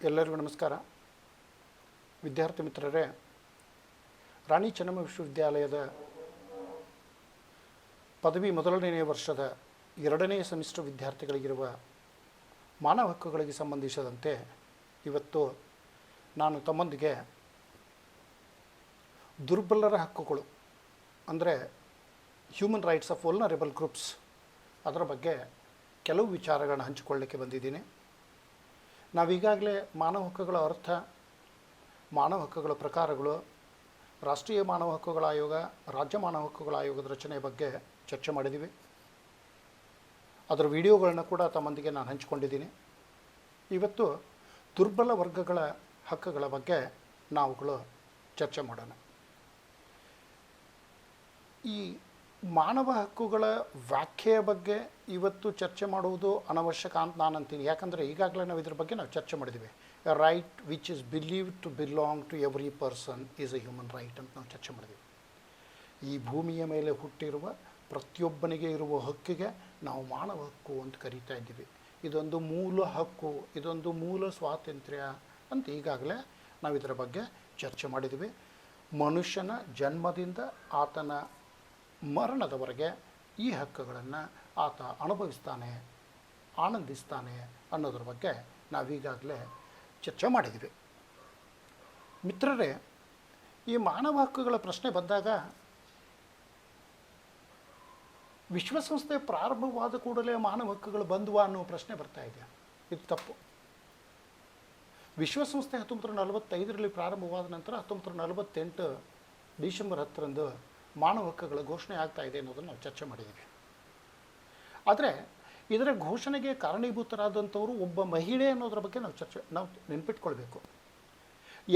ಎಲ್ಲರಿಗೂ ನಮಸ್ಕಾರ. ವಿದ್ಯಾರ್ಥಿ ಮಿತ್ರರೇ, ರಾಣಿ ಚೆನ್ನಮ್ಮ ವಿಶ್ವವಿದ್ಯಾಲಯದ ಪದವಿ ಮೊದಲನೇ ವರ್ಷದ 2ನೇ ಸೆಮಿಸ್ಟರ್ ವಿದ್ಯಾರ್ಥಿಗಳಿಗಿರುವ ಮಾನವ ಹಕ್ಕುಗಳಿಗೆ ಸಂಬಂಧಿಸಿದಂತೆ ಇವತ್ತು ನಾನು ತಮ್ಮೊಂದಿಗೆ ದುರ್ಬಲರ ಹಕ್ಕುಗಳು ಅಂದರೆ human rights of vulnerable groups ಅದರ ಬಗ್ಗೆ ಕೆಲವು ವಿಚಾರಗಳನ್ನು ಹಂಚಿಕೊಳ್ಳಲಿಕ್ಕೆ ಬಂದಿದ್ದೀನಿ. ನಾವೀಗಾಗಲೇ ಮಾನವ ಹಕ್ಕುಗಳ ಅರ್ಥ, ಮಾನವ ಹಕ್ಕುಗಳ ಪ್ರಕಾರಗಳು, ರಾಷ್ಟ್ರೀಯ ಮಾನವ ಹಕ್ಕುಗಳ ಆಯೋಗ, ರಾಜ್ಯ ಮಾನವ ಹಕ್ಕುಗಳ ಆಯೋಗದ ರಚನೆ ಬಗ್ಗೆ ಚರ್ಚೆ ಮಾಡಿದ್ದೀವಿ. ಅದರ ವಿಡಿಯೋಗಳನ್ನ ಕೂಡ ತಮ್ಮೊಂದಿಗೆ ನಾನು ಹಂಚಿಕೊಂಡಿದ್ದೀನಿ. ಇವತ್ತು ದುರ್ಬಲ ವರ್ಗಗಳ ಹಕ್ಕುಗಳ ಬಗ್ಗೆ ನಾವುಗಳು ಚರ್ಚೆ ಮಾಡೋಣ. ಈ ಮಾನವ ಹಕ್ಕುಗಳ ವ್ಯಾಖ್ಯೆಯ ಬಗ್ಗೆ ಇವತ್ತು ಚರ್ಚೆ ಮಾಡುವುದು ಅನವಶ್ಯಕ ಅಂತ ನಾನು ಅಂತೀನಿ. ಯಾಕಂದರೆ ಈಗಾಗಲೇ ನಾವು ಇದ್ರ ಬಗ್ಗೆ ಚರ್ಚೆ ಮಾಡಿದ್ದೀವಿ. A right which is believed to belong to every person is a human right ಅಂತ ನಾವು ಚರ್ಚೆ ಮಾಡಿದ್ದೀವಿ. ಈ ಭೂಮಿಯ ಮೇಲೆ ಹುಟ್ಟಿರುವ ಪ್ರತಿಯೊಬ್ಬನಿಗೆ ಇರುವ ಹಕ್ಕಿಗೆ ನಾವು ಮಾನವ ಹಕ್ಕು ಅಂತ ಕರೀತಾ ಇದ್ದೀವಿ. ಇದೊಂದು ಮೂಲ ಹಕ್ಕು, ಇದೊಂದು ಮೂಲ ಸ್ವಾತಂತ್ರ್ಯ ಅಂತ ಈಗಾಗಲೇ ನಾವು ಇದರ ಬಗ್ಗೆ ಚರ್ಚೆ ಮಾಡಿದ್ದೀವಿ. ಮನುಷ್ಯನ ಜನ್ಮದಿಂದ ಆತನ ಮರಣದವರೆಗೆ ಈ ಹಕ್ಕುಗಳನ್ನು ಆತ ಅನುಭವಿಸ್ತಾನೆ, ಆನಂದಿಸ್ತಾನೆ ಅನ್ನೋದ್ರ ಬಗ್ಗೆ ನಾವೀಗಾಗಲೇ ಚರ್ಚೆ ಮಾಡಿದ್ದೀವಿ. ಮಿತ್ರರೇ, ಈ ಮಾನವ ಹಕ್ಕುಗಳ ಪ್ರಶ್ನೆ ಬಂದಾಗ ವಿಶ್ವಸಂಸ್ಥೆ ಪ್ರಾರಂಭವಾದ ಕೂಡಲೇ ಮಾನವ ಹಕ್ಕುಗಳು ಬಂದುವ ಅನ್ನೋ ಪ್ರಶ್ನೆ ಬರ್ತಾ ಇದೆ. ಇದು ತಪ್ಪು. ವಿಶ್ವಸಂಸ್ಥೆ 1945ರಲ್ಲಿ ಪ್ರಾರಂಭವಾದ ನಂತರ 1948 ಡಿಸೆಂಬರ್ 10ರಂದು ಮಾನವ ಹಕ್ಕುಗಳ ಘೋಷಣೆ ಆಗ್ತಾ ಇದೆ ಅನ್ನೋದನ್ನು ನಾವು ಚರ್ಚೆ ಮಾಡಿದ್ದೀವಿ. ಆದರೆ ಇದರ ಘೋಷಣೆಗೆ ಕಾರಣೀಭೂತರಾದಂಥವರು ಒಬ್ಬ ಮಹಿಳೆ ಅನ್ನೋದ್ರ ಬಗ್ಗೆ ನಾವು ನೆನಪಿಟ್ಕೊಳ್ಬೇಕು.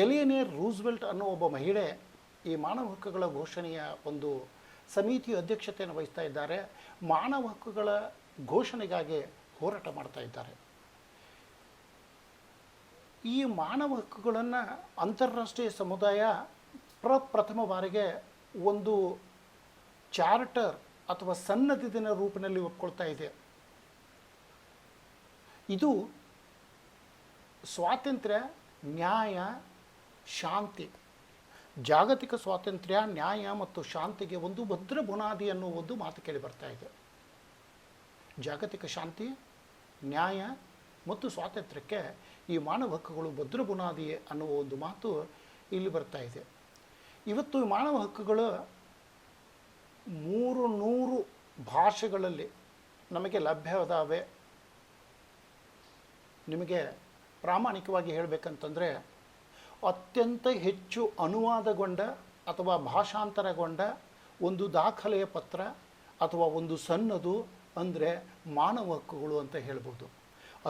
ಎಲಿಯನೇರ್ ರೂಸ್ವೆಲ್ಟ್ ಅನ್ನೋ ಒಬ್ಬ ಮಹಿಳೆ ಈ ಮಾನವ ಹಕ್ಕುಗಳ ಘೋಷಣೆಯ ಒಂದು ಸಮಿತಿಯ ಅಧ್ಯಕ್ಷತೆಯನ್ನು ವಹಿಸ್ತಾ ಇದ್ದಾರೆ. ಮಾನವ ಹಕ್ಕುಗಳ ಘೋಷಣೆಗಾಗಿ ಹೋರಾಟ ಮಾಡ್ತಾ ಇದ್ದಾರೆ. ಈ ಮಾನವ ಹಕ್ಕುಗಳನ್ನು ಅಂತಾರಾಷ್ಟ್ರೀಯ ಸಮುದಾಯ ಪ್ರಥಮ ಬಾರಿಗೆ ಒಂದು ಚಾರ್ಟರ್ ಅಥವಾ ಸನ್ನದ್ದಿನ ರೂಪಿನಲ್ಲಿ ಒಪ್ಕೊಳ್ತಾ ಇದೆ. ಇದು ಸ್ವಾತಂತ್ರ್ಯ, ನ್ಯಾಯ, ಶಾಂತಿ, ಜಾಗತಿಕ ಸ್ವಾತಂತ್ರ್ಯ, ನ್ಯಾಯ ಮತ್ತು ಶಾಂತಿಗೆ ಒಂದು ಭದ್ರ ಬುನಾದಿ ಅನ್ನೋ ಒಂದು ಮಾತು ಕೇಳಿ ಬರ್ತಾ ಇದೆ. ಜಾಗತಿಕ ಶಾಂತಿ, ನ್ಯಾಯ ಮತ್ತು ಸ್ವಾತಂತ್ರ್ಯಕ್ಕೆ ಈ ಮಾನವ ಹಕ್ಕುಗಳು ಭದ್ರ ಬುನಾದಿ ಅನ್ನುವ ಒಂದು ಮಾತು ಇಲ್ಲಿ ಬರ್ತಾ ಇದೆ. ಇವತ್ತು ಮಾನವ ಹಕ್ಕುಗಳು 300 ಭಾಷೆಗಳಲ್ಲಿ ನಮಗೆ ಲಭ್ಯವಾದವೆ. ನಿಮಗೆ ಪ್ರಾಮಾಣಿಕವಾಗಿ ಹೇಳಬೇಕಂತಂದರೆ ಅತ್ಯಂತ ಹೆಚ್ಚು ಅನುವಾದಗೊಂಡ ಅಥವಾ ಭಾಷಾಂತರಗೊಂಡ ಒಂದು ದಾಖಲೆಯ ಪತ್ರ ಅಥವಾ ಒಂದು ಸನ್ನದು ಅಂದರೆ ಮಾನವ ಹಕ್ಕುಗಳು ಅಂತ ಹೇಳ್ಬೋದು.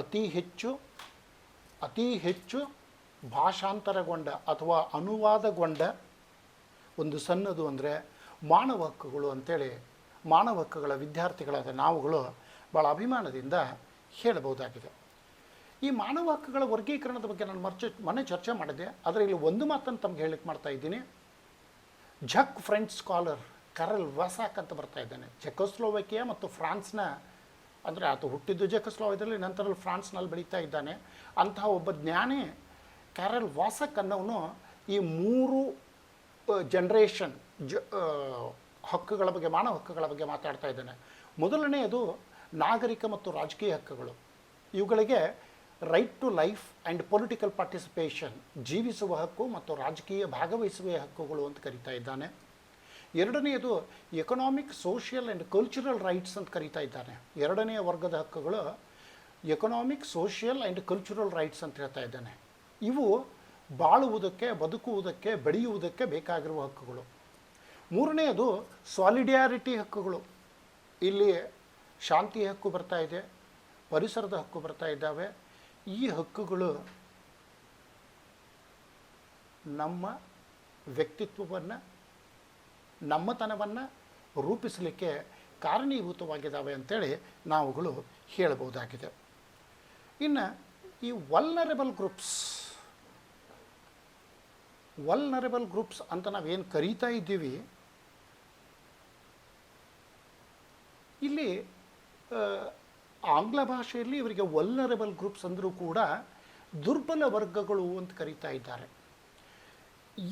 ಅತಿ ಹೆಚ್ಚು ಭಾಷಾಂತರಗೊಂಡ ಅಥವಾ ಅನುವಾದಗೊಂಡ ಒಂದು ಸನ್ನದು ಅಂದರೆ ಮಾನವ ಹಕ್ಕುಗಳು ಅಂತೇಳಿ ಮಾನವ ಹಕ್ಕುಗಳ ವಿದ್ಯಾರ್ಥಿಗಳಾದ ನಾವುಗಳು ಭಾಳ ಅಭಿಮಾನದಿಂದ ಹೇಳಬಹುದಾಗಿದೆ. ಈ ಮಾನವ ಹಕ್ಕುಗಳ ವರ್ಗೀಕರಣದ ಬಗ್ಗೆ ನಾನು ಮೊನ್ನೆ ಚರ್ಚೆ ಮಾಡಿದೆ. ಆದರೆ ಇಲ್ಲಿ ಒಂದು ಮಾತನ್ನು ತಮಗೆ ಹೇಳಕ್ಕೆ ಮಾಡ್ತಾ ಇದ್ದೀನಿ. ಜಕ್ ಫ್ರೆಂಚ್ ಸ್ಕಾಲರ್ ಕರೆಲ್ ವಾಸಾಕ್ ಅಂತ ಬರ್ತಾ ಇದ್ದಾನೆ. ಚೆಕೋಸ್ಲೋವೇಕಿಯಾ ಮತ್ತು ಫ್ರಾನ್ಸ್ನ, ಅಂದರೆ ಆತ ಹುಟ್ಟಿದ್ದು ಚೆಕೋಸ್ಲೋವೇಕಿಯಾದಲ್ಲಿ, ನಂತರ ಫ್ರಾನ್ಸ್ನಲ್ಲಿ ಬೆಳೀತಾ ಇದ್ದಾನೆ. ಅಂತಹ ಒಬ್ಬ ಜ್ಞಾನಿ ಕರೆಲ್ ವಾಸಾಕ್ ಅನ್ನೋನು ಈ 3 ಜನರೇಷನ್ ಹಕ್ಕುಗಳ ಬಗ್ಗೆ, ಮಾನವ ಹಕ್ಕುಗಳ ಬಗ್ಗೆ ಮಾತಾಡ್ತಾ ಇದ್ದಾನೆ. ಮೊದಲನೆಯದು ನಾಗರಿಕ ಮತ್ತು ರಾಜಕೀಯ ಹಕ್ಕುಗಳು. ಇವುಗಳಿಗೆ right to life and political participation, ಜೀವಿಸುವ ಹಕ್ಕು ಮತ್ತು ರಾಜಕೀಯ ಭಾಗವಹಿಸುವ ಹಕ್ಕುಗಳು ಅಂತ ಕರೀತಾ ಇದ್ದಾನೆ. ಎರಡನೆಯದು economic, social and cultural rights ಅಂತ ಕರೀತಾ ಇದ್ದಾನೆ. ಎರಡನೆಯ ವರ್ಗದ ಹಕ್ಕುಗಳು economic, social and cultural rights ಅಂತ ಹೇಳ್ತಾ ಇದ್ದಾನೆ. ಇವು ಬಾಳುವುದಕ್ಕೆ, ಬದುಕುವುದಕ್ಕೆ, ಬೆಳೆಯುವುದಕ್ಕೆ ಬೇಕಾಗಿರುವ ಹಕ್ಕುಗಳು. ಮೂರನೆಯದು ಸಾಲಿಡ್ಯಾರಿಟಿ ಹಕ್ಕುಗಳು. ಇಲ್ಲಿ ಶಾಂತಿ ಹಕ್ಕು ಬರ್ತಾ ಇದೆ, ಪರಿಸರದ ಹಕ್ಕು ಬರ್ತಾ ಇದ್ದಾವೆ. ಈ ಹಕ್ಕುಗಳು ನಮ್ಮ ವ್ಯಕ್ತಿತ್ವವನ್ನು, ನಮ್ಮತನವನ್ನು ರೂಪಿಸಲಿಕ್ಕೆ ಕಾರಣೀಭೂತವಾಗಿದ್ದಾವೆ ಅಂತೇಳಿ ನಾವುಗಳು ಹೇಳಬಹುದಾಗಿದೆ. ಇನ್ನು ಈ ವಲ್ನರೇಬಲ್ ಗ್ರೂಪ್ಸ್ ಅಂತ ನಾವೇನು ಕರೀತಾ ಇದ್ದೀವಿ, ಇಲ್ಲಿ ಆಂಗ್ಲ ಭಾಷೆಯಲ್ಲಿ ಇವರಿಗೆ ವಲ್ನರೇಬಲ್ ಗ್ರೂಪ್ಸ್ ಅಂದರೂ ಕೂಡ ದುರ್ಬಲ ವರ್ಗಗಳು ಅಂತ ಕರೀತಾ ಇದ್ದಾರೆ.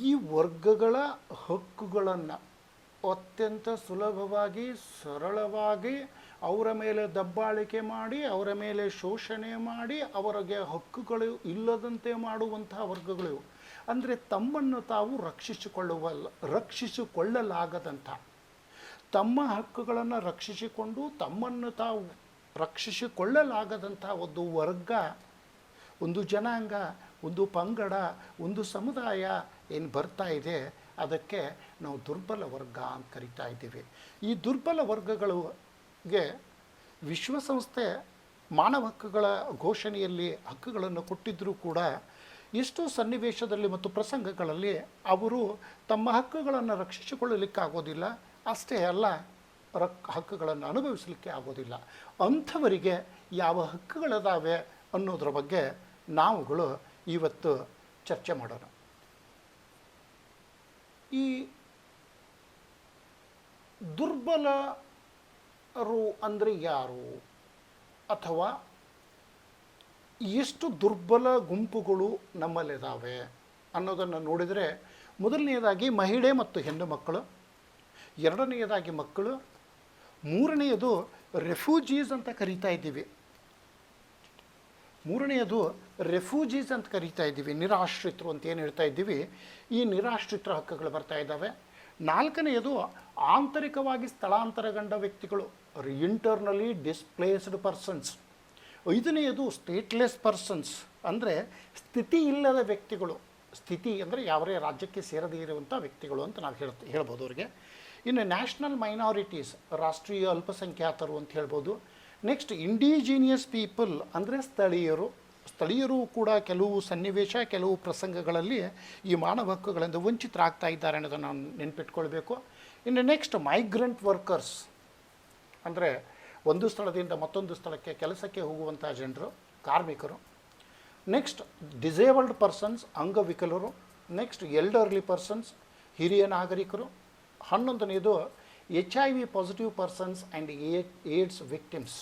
ಈ ವರ್ಗಗಳ ಹಕ್ಕುಗಳನ್ನು ಅತ್ಯಂತ ಸುಲಭವಾಗಿ ಸರಳವಾಗಿ ಅವರ ಮೇಲೆ ದಬ್ಬಾಳಿಕೆ ಮಾಡಿ, ಅವರ ಮೇಲೆ ಶೋಷಣೆ ಮಾಡಿ, ಅವರಿಗೆ ಹಕ್ಕುಗಳು ಇಲ್ಲದಂತೆ ಮಾಡುವಂತಹ ವರ್ಗಗಳು, ಅಂದರೆ ತಮ್ಮನ್ನು ತಾವು ರಕ್ಷಿಸಿಕೊಳ್ಳಲಾಗದಂಥ, ತಮ್ಮ ಹಕ್ಕುಗಳನ್ನು ರಕ್ಷಿಸಿಕೊಂಡು ತಮ್ಮನ್ನು ತಾವು ರಕ್ಷಿಸಿಕೊಳ್ಳಲಾಗದಂಥ ಒಂದು ವರ್ಗ, ಒಂದು ಜನಾಂಗ, ಒಂದು ಪಂಗಡ, ಒಂದು ಸಮುದಾಯ ಏನು ಬರ್ತಾ ಇದೆ, ಅದಕ್ಕೆ ನಾವು ದುರ್ಬಲ ವರ್ಗ ಅಂತ ಕರಿತಾ ಇದ್ದೀವಿ. ಈ ದುರ್ಬಲ ವರ್ಗಗಳಿಗೆ ವಿಶ್ವಸಂಸ್ಥೆ ಮಾನವ ಹಕ್ಕುಗಳ ಘೋಷಣೆಯಲ್ಲಿ ಹಕ್ಕುಗಳನ್ನು ಕೊಟ್ಟಿದ್ದರೂ ಕೂಡ ಎಷ್ಟೋ ಸನ್ನಿವೇಶದಲ್ಲಿ ಮತ್ತು ಪ್ರಸಂಗಗಳಲ್ಲಿ ಅವರು ತಮ್ಮ ಹಕ್ಕುಗಳನ್ನು ರಕ್ಷಿಸಿಕೊಳ್ಳಲಿಕ್ಕಾಗೋದಿಲ್ಲ. ಅಷ್ಟೇ ಅಲ್ಲ, ಹಕ್ಕುಗಳನ್ನು ಅನುಭವಿಸಲಿಕ್ಕೆ ಆಗೋದಿಲ್ಲ. ಅಂಥವರಿಗೆ ಯಾವ ಹಕ್ಕುಗಳಿದಾವೆ ಅನ್ನೋದ್ರ ಬಗ್ಗೆ ನಾವುಗಳು ಇವತ್ತು ಚರ್ಚೆ ಮಾಡೋಣ. ಈ ದುರ್ಬಲರು ಅಂದರೆ ಯಾರು, ಅಥವಾ ಎಷ್ಟು ದುರ್ಬಲ ಗುಂಪುಗಳು ನಮ್ಮಲ್ಲಿದ್ದಾವೆ ಅನ್ನೋದನ್ನು ನೋಡಿದರೆ, ಮೊದಲನೆಯದಾಗಿ ಮಹಿಳೆ ಮತ್ತು ಹೆಣ್ಣು ಮಕ್ಕಳು, ಎರಡನೆಯದಾಗಿ ಮಕ್ಕಳು, ಮೂರನೆಯದು ರೆಫ್ಯೂಜೀಸ್ ಅಂತ ಕರೀತಾ ಇದ್ದೀವಿ. ನಿರಾಶ್ರಿತರು ಅಂತ ಏನು ಹೇಳ್ತಾ ಇದ್ದೀವಿ, ಈ ನಿರಾಶ್ರಿತರ ಹಕ್ಕುಗಳು ಬರ್ತಾ ಇದ್ದಾವೆ. ನಾಲ್ಕನೆಯದು ಆಂತರಿಕವಾಗಿ ಸ್ಥಳಾಂತರಗೊಂಡ ವ್ಯಕ್ತಿಗಳು, internally displaced persons. ಐದನೆಯದು stateless persons, ಅಂದರೆ ಸ್ಥಿತಿ ಇಲ್ಲದ ವ್ಯಕ್ತಿಗಳು. ಸ್ಥಿತಿ ಅಂದರೆ ಯಾವರೇ ರಾಜ್ಯಕ್ಕೆ ಸೇರದೇ ಇರುವಂಥ ವ್ಯಕ್ತಿಗಳು ಅಂತ ನಾವು ಹೇಳ್ಬೋದು ಅವರಿಗೆ. ಇನ್ನು ನ್ಯಾಷನಲ್ ಮೈನಾರಿಟೀಸ್, ರಾಷ್ಟ್ರೀಯ ಅಲ್ಪಸಂಖ್ಯಾತರು ಅಂತ ಹೇಳ್ಬೋದು. ನೆಕ್ಸ್ಟ್ ಇಂಡಿಜಿನಿಯಸ್ ಪೀಪಲ್ ಅಂದರೆ ಸ್ಥಳೀಯರು ಕೂಡ ಕೆಲವು ಸನ್ನಿವೇಶ, ಕೆಲವು ಪ್ರಸಂಗಗಳಲ್ಲಿ ಈ ಮಾನವ ಹಕ್ಕುಗಳಿಂದ ವಂಚಿತರಾಗ್ತಾ ಇದ್ದಾರೆ ಅನ್ನೋದನ್ನು ನಾವು ನೆನಪಿಟ್ಕೊಳ್ಬೇಕು. ಇನ್ನು ನೆಕ್ಸ್ಟ್ ಮೈಗ್ರೆಂಟ್ ವರ್ಕರ್ಸ್, ಅಂದರೆ ಒಂದು ಸ್ಥಳದಿಂದ ಮತ್ತೊಂದು ಸ್ಥಳಕ್ಕೆ ಕೆಲಸಕ್ಕೆ ಹೋಗುವಂಥ ಜನರು, ಕಾರ್ಮಿಕರು. ನೆಕ್ಸ್ಟ್ ಡಿಸೇಬಲ್ಡ್ ಪರ್ಸನ್ಸ್, ಅಂಗವಿಕಲರು. ನೆಕ್ಸ್ಟ್ ಎಲ್ಡರ್ಲಿ ಪರ್ಸನ್ಸ್, ಹಿರಿಯ ನಾಗರಿಕರು. 11ನೇದು HIV positive persons and AIDS victims,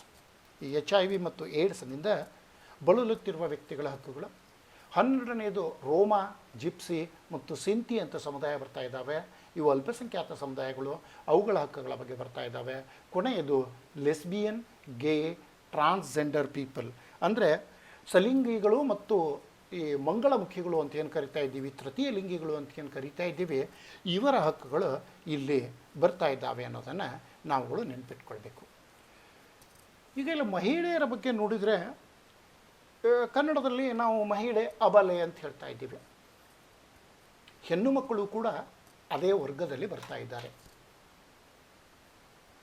ಈ HIV ಮತ್ತು ಏಡ್ಸ್ನಿಂದ ಬಳಲುತ್ತಿರುವ ವ್ಯಕ್ತಿಗಳ ಹಕ್ಕುಗಳು. 12ನೇದು ರೋಮಾ, ಜಿಪ್ಸಿ ಮತ್ತು ಸಿಂತಿ ಅಂತ ಸಮುದಾಯ ಬರ್ತಾ ಇದ್ದಾವೆ. ಇವು ಅಲ್ಪಸಂಖ್ಯಾತ ಸಮುದಾಯಗಳು, ಅವುಗಳ ಹಕ್ಕುಗಳ ಬಗ್ಗೆ ಬರ್ತಾ ಇದ್ದಾವೆ. ಕೊನೆಯದು ಲೆಸ್ಬಿಯನ್, ಗೇ, ಟ್ರಾನ್ಸ್ಜೆಂಡರ್ ಪೀಪಲ್, ಅಂದರೆ ಸಲಿಂಗಿಗಳು ಮತ್ತು ಈ ಮಂಗಳಮುಖಿಗಳು ಅಂತ ಏನು ಕರಿತಾ ಇದ್ದೀವಿ, ತೃತೀಯ ಲಿಂಗಿಗಳು ಅಂತ ಏನು ಕರಿತಾ ಇದ್ದೀವಿ, ಇವರ ಹಕ್ಕುಗಳು ಇಲ್ಲಿ ಬರ್ತಾ ಇದ್ದಾವೆ ಅನ್ನೋದನ್ನು ನಾವುಗಳು ನೆನಪಿಟ್ಕೊಳ್ಬೇಕು. ಈಗ ಇಲ್ಲಿ ಮಹಿಳೆಯರ ಬಗ್ಗೆ ನೋಡಿದರೆ, ಕನ್ನಡದಲ್ಲಿ ನಾವು ಮಹಿಳೆ ಅಬಲೆ ಅಂತ ಹೇಳ್ತಾ ಇದ್ದೀವಿ. ಹೆಣ್ಣು ಮಕ್ಕಳು ಕೂಡ ಅದೇ ವರ್ಗದಲ್ಲಿ ಬರ್ತಾ ಇದ್ದಾರೆ.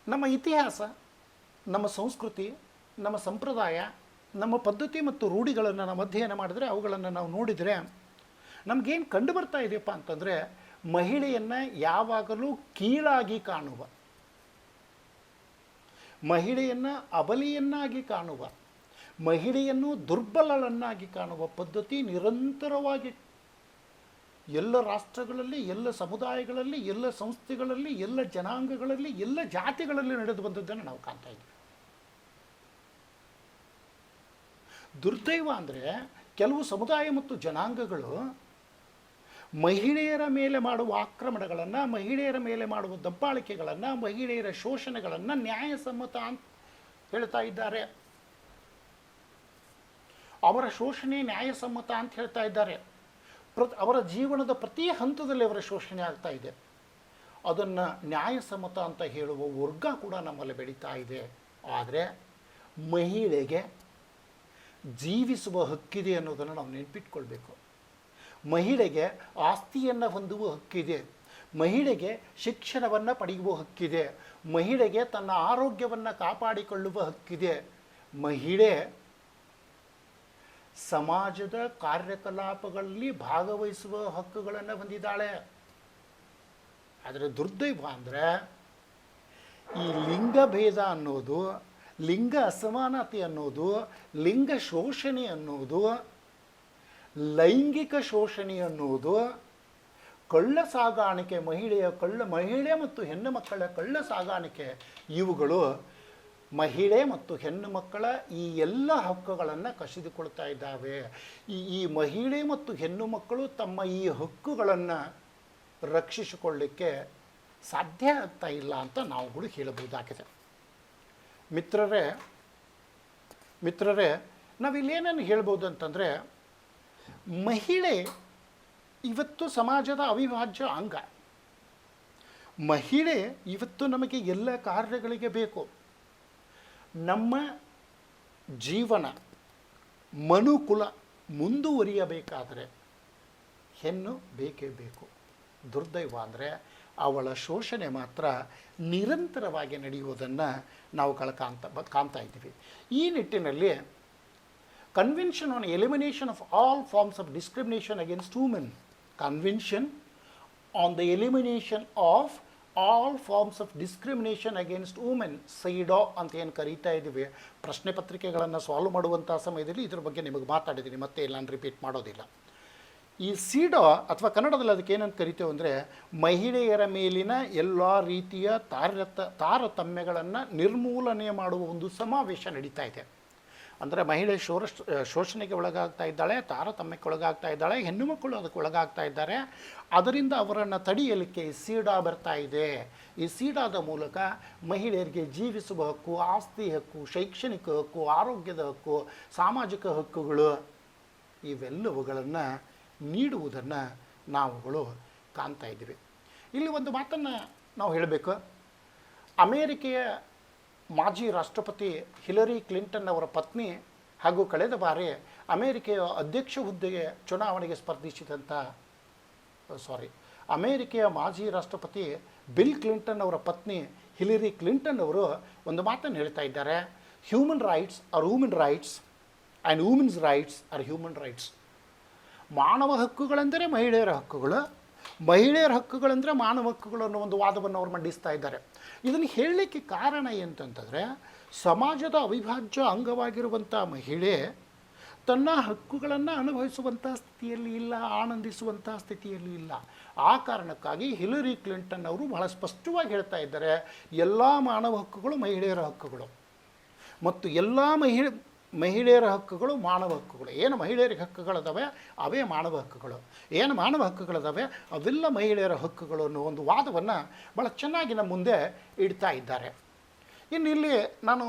ನಮ್ಮ ಇತಿಹಾಸ, ನಮ್ಮ ಸಂಸ್ಕೃತಿ, ನಮ್ಮ ಸಂಪ್ರದಾಯ, ನಮ್ಮ ಪದ್ಧತಿ ಮತ್ತು ರೂಢಿಗಳನ್ನು ನಾವು ಅಧ್ಯಯನ ಮಾಡಿದ್ರೆ, ಅವುಗಳನ್ನು ನಾವು ನೋಡಿದರೆ ನಮಗೇನು ಕಂಡು ಬರ್ತಾ ಇದೆಯಪ್ಪ ಅಂತಂದರೆ, ಮಹಿಳೆಯನ್ನು ಯಾವಾಗಲೂ ಕೀಳಾಗಿ ಕಾಣುವ, ಮಹಿಳೆಯನ್ನು ಅಬಲೆಯನ್ನಾಗಿ ಕಾಣುವ, ಮಹಿಳೆಯನ್ನು ದುರ್ಬಲಳನ್ನಾಗಿ ಕಾಣುವ ಪದ್ಧತಿ ನಿರಂತರವಾಗಿ ಎಲ್ಲ ರಾಷ್ಟ್ರಗಳಲ್ಲಿ, ಎಲ್ಲ ಸಮುದಾಯಗಳಲ್ಲಿ, ಎಲ್ಲ ಸಂಸ್ಥೆಗಳಲ್ಲಿ, ಎಲ್ಲ ಜನಾಂಗಗಳಲ್ಲಿ, ಎಲ್ಲ ಜಾತಿಗಳಲ್ಲಿ ನಡೆದು ಬಂದದ್ದನ್ನು ನಾವು ಕಾಣ್ತಾ ಇದ್ದೀವಿ. ದುರ್ದೈವ ಅಂದರೆ ಕೆಲವು ಸಮುದಾಯ ಮತ್ತು ಜನಾಂಗಗಳು ಮಹಿಳೆಯರ ಮೇಲೆ ಮಾಡುವ ಆಕ್ರಮಣಗಳನ್ನು, ಮಹಿಳೆಯರ ಮೇಲೆ ಮಾಡುವ ದಬ್ಬಾಳಿಕೆಗಳನ್ನು, ಮಹಿಳೆಯರ ಶೋಷಣೆಗಳನ್ನು ನ್ಯಾಯಸಮ್ಮತ ಅಂತ ಹೇಳ್ತಾ ಇದ್ದಾರೆ. ಅವರ ಶೋಷಣೆ ನ್ಯಾಯಸಮ್ಮತ ಅಂತ ಹೇಳ್ತಾ ಇದ್ದಾರೆ. ಅವರ ಜೀವನದ ಪ್ರತಿ ಹಂತದಲ್ಲಿ ಅವರ ಶೋಷಣೆ ಆಗ್ತಾ ಇದೆ. ಅದನ್ನು ನ್ಯಾಯಸಮ್ಮತ ಅಂತ ಹೇಳುವ ವರ್ಗ ಕೂಡ ನಮ್ಮಲ್ಲಿ ಬೆಳೀತಾ ಇದೆ. ಆದರೆ ಮಹಿಳೆಗೆ ಜೀವಿಸುವ ಹಕ್ಕಿದೆ ಅನ್ನೋದನ್ನು ನಾವು ನೆನಪಿಟ್ಕೊಳ್ಬೇಕು. ಮಹಿಳೆಗೆ ಆಸ್ತಿಯನ್ನು ಹೊಂದುವ ಹಕ್ಕಿದೆ, ಮಹಿಳೆಗೆ ಶಿಕ್ಷಣವನ್ನು ಪಡೆಯುವ ಹಕ್ಕಿದೆ, ಮಹಿಳೆಗೆ ತನ್ನ ಆರೋಗ್ಯವನ್ನು ಕಾಪಾಡಿಕೊಳ್ಳುವ ಹಕ್ಕಿದೆ. ಮಹಿಳೆ ಸಮಾಜದ ಕಾರ್ಯಕಲಾಪಗಳಲ್ಲಿ ಭಾಗವಹಿಸುವ ಹಕ್ಕುಗಳನ್ನು ಹೊಂದಿದ್ದಾಳೆ. ಆದರೆ ದುರ್ದೈವ ಅಂದರೆ ಈ ಲಿಂಗಭೇದ ಅನ್ನೋದು, ಲಿಂಗ ಅಸಮಾನತೆ ಅನ್ನೋದು, ಲಿಂಗ ಶೋಷಣೆ ಅನ್ನೋದು, ಲೈಂಗಿಕ ಶೋಷಣೆ ಅನ್ನೋದು, ಕಳ್ಳ ಸಾಗಾಣಿಕೆ, ಮಹಿಳೆ ಮತ್ತು ಹೆಣ್ಣು ಮಕ್ಕಳ ಕಳ್ಳ ಸಾಗಾಣಿಕೆ, ಇವುಗಳು ಮಹಿಳೆ ಮತ್ತು ಹೆಣ್ಣು ಮಕ್ಕಳ ಈ ಎಲ್ಲ ಹಕ್ಕುಗಳನ್ನು ಕಸಿದುಕೊಳ್ತಾ ಇದ್ದಾವೆ. ಈ ಮಹಿಳೆ ಮತ್ತು ಹೆಣ್ಣು ಮಕ್ಕಳು ತಮ್ಮ ಈ ಹಕ್ಕುಗಳನ್ನು ರಕ್ಷಿಸಿಕೊಳ್ಳಲಿಕ್ಕೆ ಸಾಧ್ಯ ಆಗ್ತಾ ಇಲ್ಲ ಅಂತ ನಾವುಗಳು ಹೇಳಬಹುದಾಗಿದೆ. ಮಿತ್ರರೇ ನಾವಿಲ್ಲೇನೇನು ಹೇಳ್ಬೋದು ಅಂತಂದರೆ, ಮಹಿಳೆ ಇವತ್ತು ಸಮಾಜದ ಅವಿಭಾಜ್ಯ ಅಂಗ. ಮಹಿಳೆ ಇವತ್ತು ನಮಗೆ ಎಲ್ಲ ಕಾರ್ಯಗಳಿಗೆ ಬೇಕು. ನಮ್ಮ ಜೀವನ ಮನುಕುಲ ಮುಂದುವರಿಯಬೇಕಾದರೆ ಹೆಣ್ಣು ಬೇಕೇ ಬೇಕು. ದುರ್ದೈವ ಅಂದರೆ ಅವಳ ಶೋಷಣೆ ಮಾತ್ರ ನಿರಂತರವಾಗಿ ನಡೆಯುವುದನ್ನು ನಾವು ಕಾಣ್ತಾ ಇದ್ದೀವಿ. ಈ ನಿಟ್ಟಿನಲ್ಲಿ convention on elimination of all forms of discrimination against women, convention on the elimination of all forms of discrimination against women, CEDAW ಅಂತ ಏನು ಕರೀತಾ ಇದ್ದೀವಿ, ಪ್ರಶ್ನೆ ಪತ್ರಿಕೆಗಳನ್ನು ಸಾಲ್ವ್ ಮಾಡುವಂಥ ಸಮಯದಲ್ಲಿ ಇದ್ರ ಬಗ್ಗೆ ನಿಮಗೆ ಮಾತಾಡಿದ್ದೀನಿ, ಮತ್ತೆ ಇಲ್ಲ ನಾನು ರಿಪೀಟ್ ಮಾಡೋದಿಲ್ಲ. ಈ ಸಿಡಾ ಅಥವಾ ಕನ್ನಡದಲ್ಲಿ ಅದಕ್ಕೆ ಏನಂತ ಕರಿತೇವೆ ಅಂದರೆ, ಮಹಿಳೆಯರ ಮೇಲಿನ ಎಲ್ಲ ರೀತಿಯ ತಾರತಮ್ಯಗಳನ್ನು ನಿರ್ಮೂಲನೆ ಮಾಡುವ ಒಂದು ಸಮಾವೇಶ ನಡೀತಾ ಇದೆ. ಅಂದರೆ ಮಹಿಳೆ ಶೋಷಣೆಗೆ ಒಳಗಾಗ್ತಾ ಇದ್ದಾಳೆ, ತಾರತಮ್ಯಕ್ಕೆ ಒಳಗಾಗ್ತಾ ಇದ್ದಾಳೆ, ಹೆಣ್ಣು ಮಕ್ಕಳು ಅದಕ್ಕೆ ಒಳಗಾಗ್ತಾ ಇದ್ದಾರೆ. ಅದರಿಂದ ಅವರನ್ನು ತಡೆಯಲಿಕ್ಕೆ ಈ ಸಿಡಾ ಬರ್ತಾ ಇದೆ. ಈ ಸಿಡಾದ ಮೂಲಕ ಮಹಿಳೆಯರಿಗೆ ಜೀವಿಸುವ ಹಕ್ಕು, ಆಸ್ತಿ ಹಕ್ಕು, ಶೈಕ್ಷಣಿಕ ಹಕ್ಕು, ಆರೋಗ್ಯದ ಹಕ್ಕು, ಸಾಮಾಜಿಕ ಹಕ್ಕುಗಳು ಇವೆಲ್ಲವುಗಳನ್ನು ನೀಡುವುದನ್ನು ನಾವುಗಳು ಕಾಣ್ತಾ ಇದ್ದೀವಿ. ಇಲ್ಲಿ ಒಂದು ಮಾತನ್ನು ನಾವು ಹೇಳಬೇಕು. ಅಮೇರಿಕೆಯ ಮಾಜಿ ರಾಷ್ಟ್ರಪತಿ ಹಿಲರಿ ಕ್ಲಿಂಟನ್ ಅವರ ಪತ್ನಿ ಹಾಗೂ ಕಳೆದ ಬಾರಿ ಅಮೇರಿಕೆಯ ಅಧ್ಯಕ್ಷ ಹುದ್ದೆಗೆ ಚುನಾವಣೆಗೆ ಸ್ಪರ್ಧಿಸಿದಂಥ ಅಮೇರಿಕೆಯ ಮಾಜಿ ರಾಷ್ಟ್ರಪತಿ ಬಿಲ್ ಕ್ಲಿಂಟನ್ ಅವರ ಪತ್ನಿ ಹಿಲರಿ ಕ್ಲಿಂಟನ್ ಅವರು ಒಂದು ಮಾತನ್ನು ಹೇಳ್ತಾ ಇದ್ದಾರೆ. Human rights are women rights and women's rights are human rights. ಮಾನವ ಹಕ್ಕುಗಳೆಂದರೆ ಮಹಿಳೆಯರ ಹಕ್ಕುಗಳು, ಮಹಿಳೆಯರ ಹಕ್ಕುಗಳೆಂದರೆ ಮಾನವ ಹಕ್ಕುಗಳು ಅನ್ನೋ ಒಂದು ವಾದವನ್ನು ಅವರು ಮಂಡಿಸ್ತಾ ಇದ್ದಾರೆ. ಇದನ್ನು ಹೇಳಲಿಕ್ಕೆ ಕಾರಣ ಏನಂತಂದರೆ, ಸಮಾಜದ ಅವಿಭಾಜ್ಯ ಅಂಗವಾಗಿರುವಂಥ ಮಹಿಳೆ ತನ್ನ ಹಕ್ಕುಗಳನ್ನು ಅನುಭವಿಸುವಂಥ ಸ್ಥಿತಿಯಲ್ಲಿ ಇಲ್ಲ, ಆನಂದಿಸುವಂಥ ಸ್ಥಿತಿಯಲ್ಲಿ ಇಲ್ಲ. ಆ ಕಾರಣಕ್ಕಾಗಿ ಹಿಲರಿ ಕ್ಲಿಂಟನ್ ಅವರು ಬಹಳ ಸ್ಪಷ್ಟವಾಗಿ ಹೇಳ್ತಾ ಇದ್ದಾರೆ, ಎಲ್ಲ ಮಾನವ ಹಕ್ಕುಗಳು ಮಹಿಳೆಯರ ಹಕ್ಕುಗಳು ಮತ್ತು ಎಲ್ಲ ಮಹಿಳೆಯರ ಹಕ್ಕುಗಳು ಮಾನವ ಹಕ್ಕುಗಳು. ಏನು ಮಹಿಳೆಯರಿಗೆ ಹಕ್ಕುಗಳಿದಾವೆ ಅವೇ ಮಾನವ ಹಕ್ಕುಗಳು, ಏನು ಮಾನವ ಹಕ್ಕುಗಳಿದಾವೆ ಅವೆಲ್ಲ ಮಹಿಳೆಯರ ಹಕ್ಕುಗಳು ಅನ್ನೋ ಒಂದು ವಾದವನ್ನು ಭಾಳ ಚೆನ್ನಾಗಿ ನಮ್ಮ ಮುಂದೆ ಇಡ್ತಾ ಇದ್ದಾರೆ. ಇನ್ನು ಇಲ್ಲಿ ನಾನು